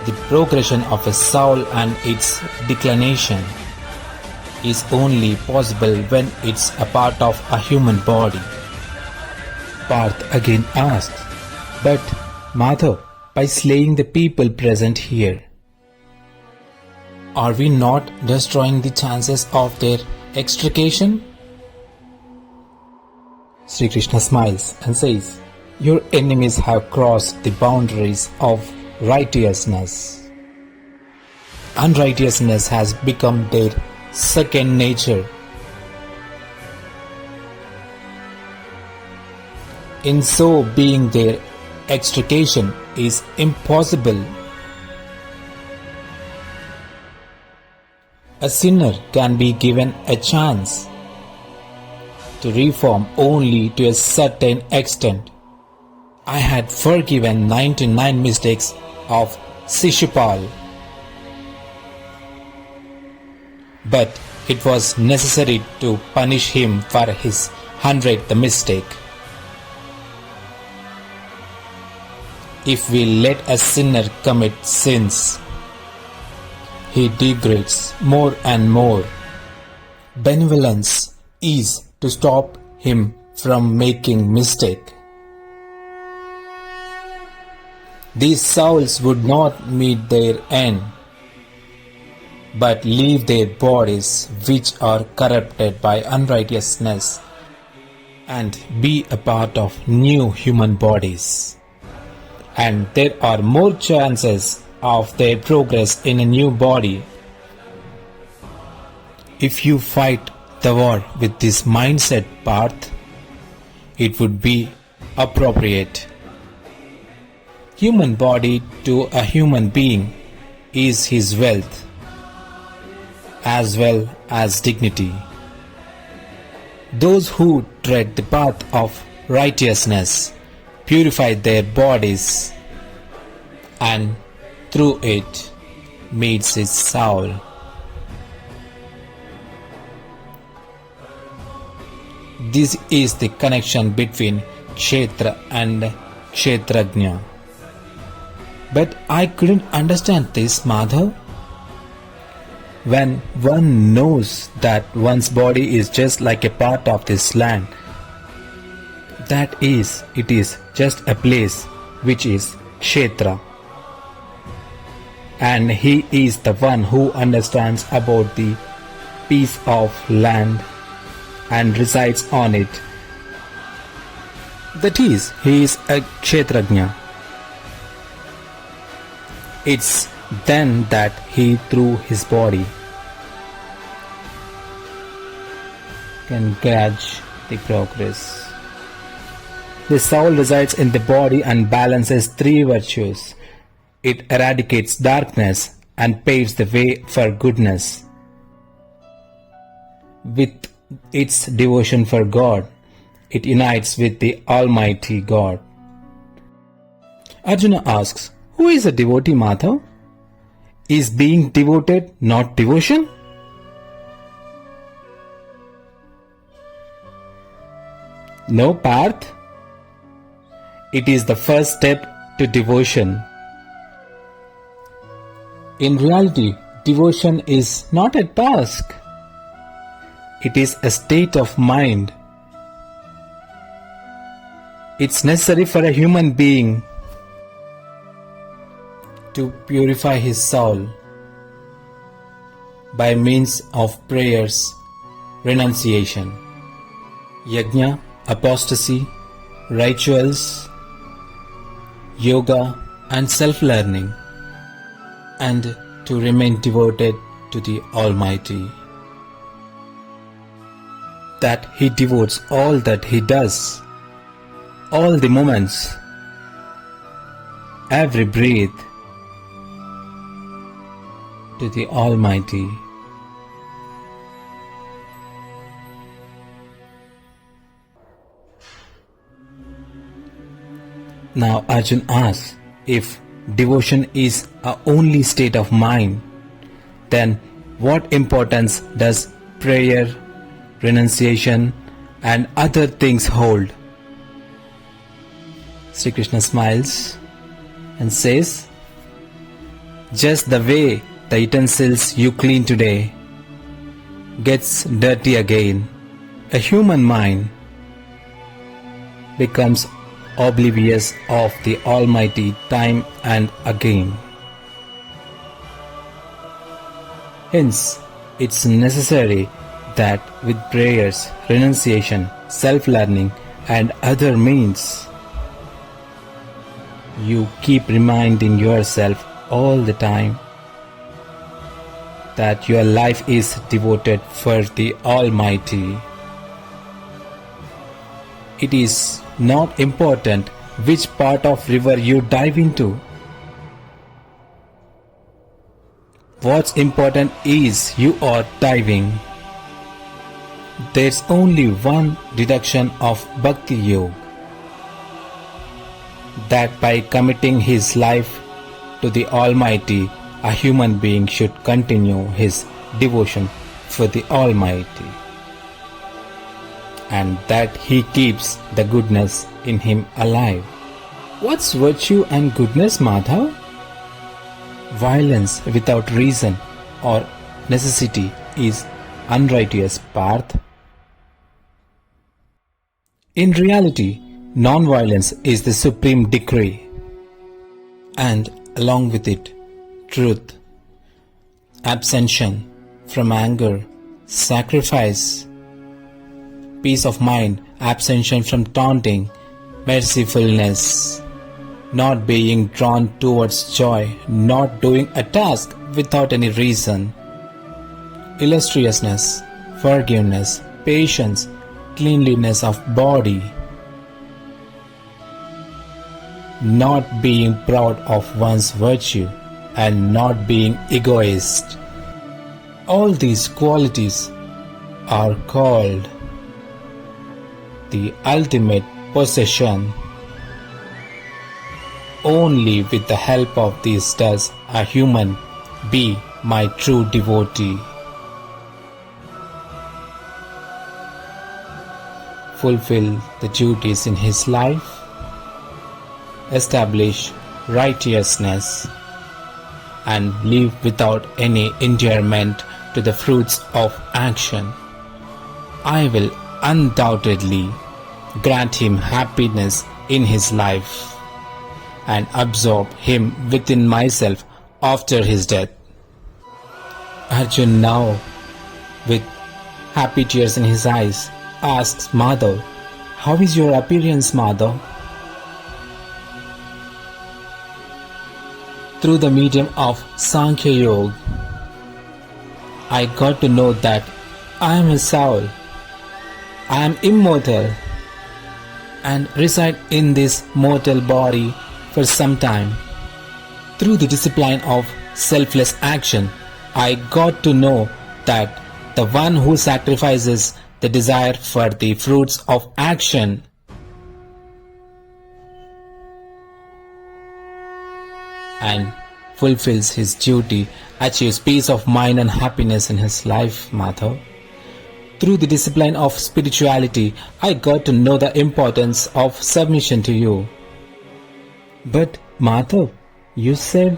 The progression of a soul and its declination is only possible when it's a part of a human body. Parth again asked, but Madhav, by slaying the people present here, are we not destroying the chances of their extrication? Sri Krishna smiles and says, your enemies have crossed the boundaries of righteousness. Unrighteousness has become their second nature. In so being, their extrication is impossible. A sinner can be given a chance to reform only to a certain extent. I had forgiven 99 mistakes of Shishupal, but it was necessary to punish him for his 100th mistake. If we let a sinner commit sins, he degrades more and more. Benevolence is to stop him from making mistake. these souls would not meet their end, but leave their bodies which are corrupted by unrighteousness and be a part of new human bodies. And there are more chances of their progress in a new body. If you fight the war with this mindset path, it would be appropriate. Human body to a human being is his wealth as well as dignity. Those who tread the path of righteousness purify their bodies and through it meets his soul. This is the connection between Kshetra and Kshetrajna. But I couldn't understand this, Madhav. When one knows that one's body is just like a part of this land, that is, it is just a place which is Kshetra. And he is the one who understands about the piece of land and resides on it. That is, he is a Kshetrajna. It's then that he, through his body, can gauge the progress. The soul resides in the body and balances three virtues. It eradicates darkness and paves the way for goodness. With its devotion for God, it unites with the Almighty God. Arjuna asks, who is a devotee, Madhav? Is being devoted not devotion? No, Parth. It is the first step to devotion. In reality, devotion is not a task. It is a state of mind. It's necessary for a human being to purify his soul by means of prayers, renunciation, yajna, apostasy, rituals, yoga and self-learning, and to remain devoted to the Almighty. That he devotes all that he does, all the moments, every breath to the Almighty. Now Arjun asks, if devotion is a only state of mind, then what importance does prayer, renunciation and other things hold? Sri Krishna smiles and says, just the way the utensils you clean today gets dirty again, a human mind becomes oblivious of the Almighty time and again. Hence, it's necessary that with prayers, renunciation, self-learning and other means, you keep reminding yourself all the time that your life is devoted for the Almighty. It is not important which part of river you dive into. What's important is you are diving. There's only one deduction of Bhakti Yoga, that by committing his life to the Almighty, a human being should continue his devotion for the Almighty, and that he keeps the goodness in him alive. What's virtue and goodness, Madhav? Violence without reason or necessity is unrighteous, Parth. In reality, non-violence is the supreme decree. and along with it, truth, abstention from anger, sacrifice, peace of mind, abstention from taunting, mercifulness, not being drawn towards joy, not doing a task without any reason, illustriousness, forgiveness, patience, cleanliness of body, not being proud of one's virtue and not being egoist. All these qualities are called the ultimate possession. Only with the help of these does a human be my true devotee. Fulfill the duties in his life, establish righteousness, and live without any endearment to the fruits of action. I will undoubtedly grant him happiness in his life and absorb him within myself after his death. Arjun now, with happy tears in his eyes, asks Madhav, "How is your appearance, Madhav?" Through the medium of Sankhya Yoga, I got to know that I am a soul, I am immortal, and reside in this mortal body for some time. Through the discipline of selfless action, I got to know that the one who sacrifices the desire for the fruits of action and fulfills his duty achieves peace of mind and happiness in his life, Madhav. Through the discipline of spirituality, I got to know the importance of submission to you. But Madhav, you said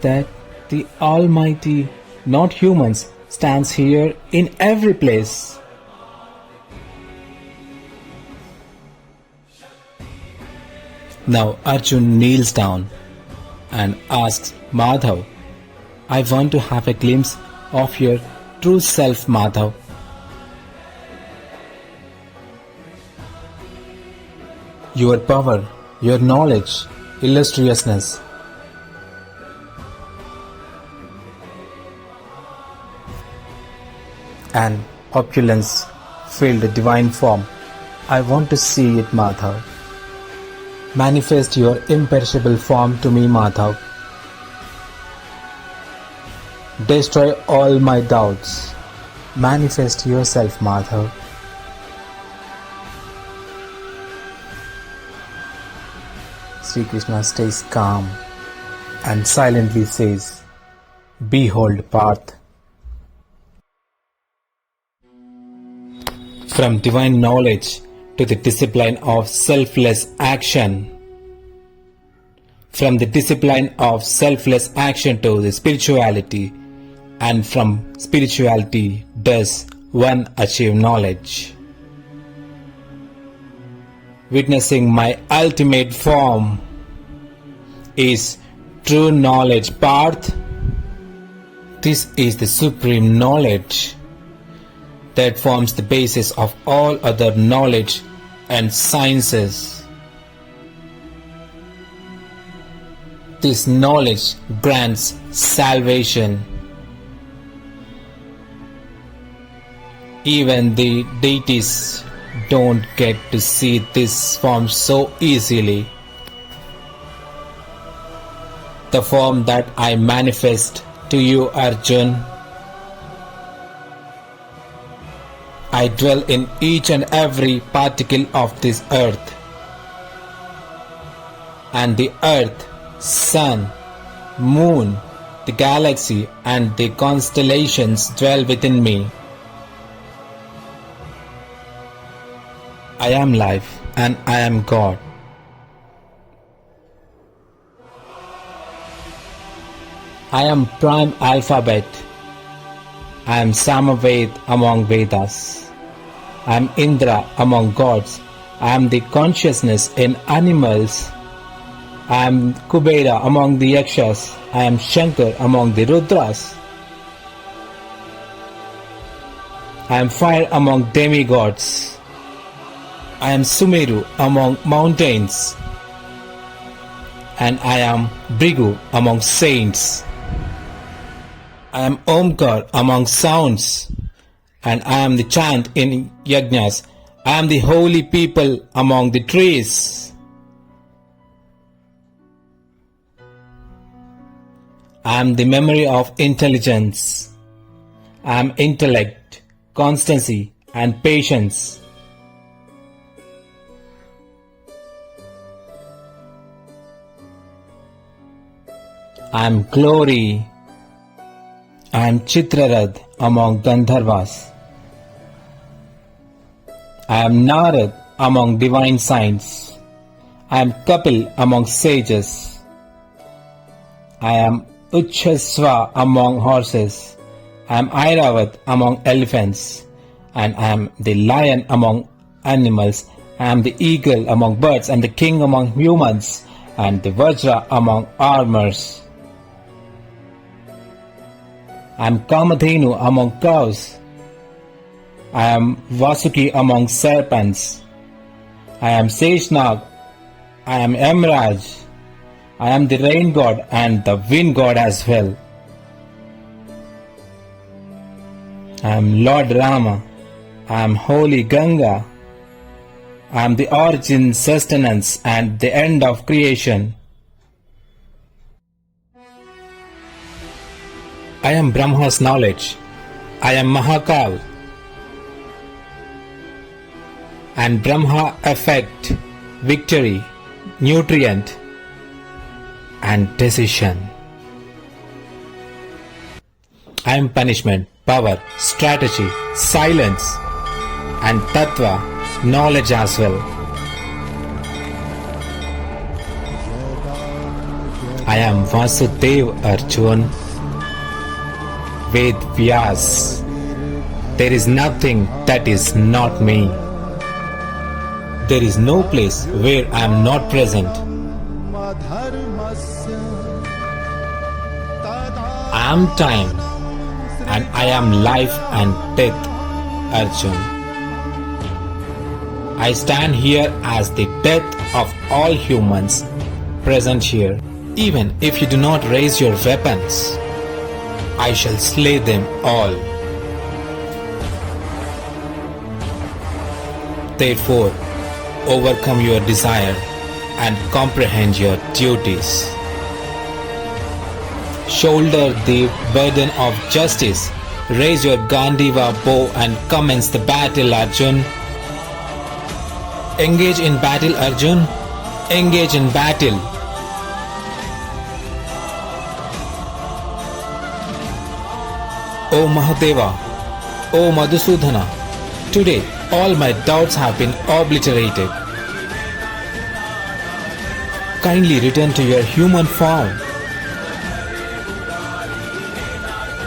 that the Almighty, not humans, stands here in every place. Now Arjun kneels down and asks Madhav, "I want to have a glimpse of your true self, Madhav." Your power, your knowledge, illustriousness, and opulence fill the divine form. I want to see it, Madhav. Manifest your imperishable form to me, Madhav. Destroy all my doubts. Manifest yourself, Madhav. Sri Krishna stays calm and silently says, "Behold, Parth." From divine knowledge to the discipline of selfless action. From the discipline of selfless action to the spirituality, and from spirituality does one achieve knowledge. Witnessing my ultimate form is true knowledge, Parth. This is the supreme knowledge that forms the basis of all other knowledge and sciences. This knowledge grants salvation. Even the deities don't get to see this form so easily. The form that I manifest to you, Arjun. I dwell in each and every particle of this earth. And the earth, sun, moon, the galaxy and the constellations dwell within me. I am life and I am God. I am prime alphabet. I am Samaved among Vedas. I am Indra among gods. I am the consciousness in animals. I am Kubera among the Yakshas. I am Shankar among the Rudras. I am fire among demigods. I am Sumeru among mountains. And I am Brigu among saints. I am Omkar among sounds. And I am the chant in yajnas. I am the holy people among the trees. I am the memory of intelligence. I am intellect, constancy, and patience. I am glory. I am Chitrarad among Gandharvas. I am Narad among divine saints. I am Kapil among sages. I am Uchchasva among horses. I am Airavat among elephants. And I am the lion among animals. I am the eagle among birds. I am the king among humans. And the Vajra among armors. I am Kamadhenu among cows. I am Vasuki among serpents. I am Seshnag. I am Yamraj. I am the rain god and the wind god as well. I am Lord Rama. I am Holy Ganga. I am the origin, sustenance and the end of creation. I am Brahma's knowledge. I am Mahakal. And Brahma effect, victory, nutrient and decision. I am punishment, power, strategy, silence and tattva, knowledge as well. I am Vasudev Arjun. Ved Vyas. There is nothing that is not me. There is no place where I am not present. I am time and I am life and death, Arjun. I stand here as the death of all humans present here. Even if you do not raise your weapons, I shall slay them all. Therefore, overcome your desire and comprehend your duties. Shoulder the burden of justice. Raise your Gandiva bow and commence the battle, Arjun. Engage in battle, Arjun. Engage in battle. O Mahadeva, O Madhusudhana, today all my doubts have been obliterated. Kindly return to your human form.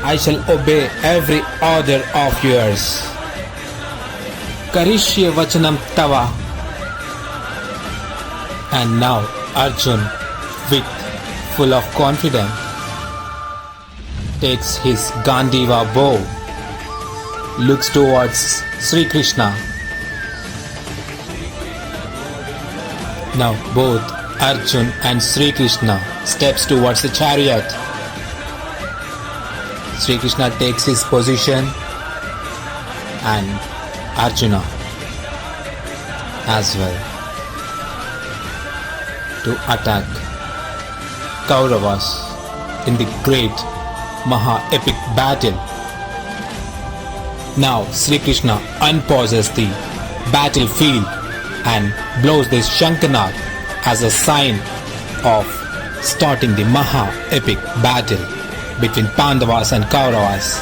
I shall obey every order of yours. Karishye vachanam tava. And now Arjun, with full of confidence, takes his Gandiva bow, looks towards Sri Krishna. Now both Arjun and Sri Krishna steps towards the chariot. Sri Krishna takes his position and Arjuna as well to attack Kauravas in the great Maha-epic battle. Now Sri Krishna unpauses the battlefield and blows this Shankanag as a sign of starting the Maha-epic battle between Pandavas and Kauravas.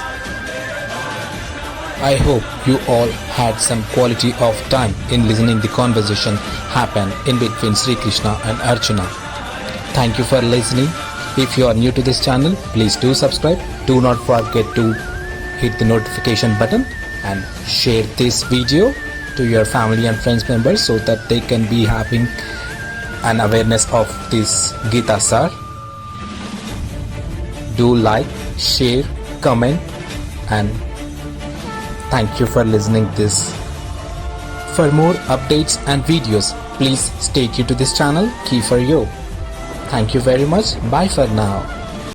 I hope you all had some quality of time in listening the conversation happen in between Sri Krishna and Arjuna. Thank you for listening. If you are new to this channel, please do subscribe. Do not forget to hit the notification button and share this video to your family and friends members so that they can be having and awareness of this Geeta Saar. Do like, share, comment, and thank you for listening this. For more updates and videos, please stay tuned to this channel, Key for You. Thank you very much. Bye for now.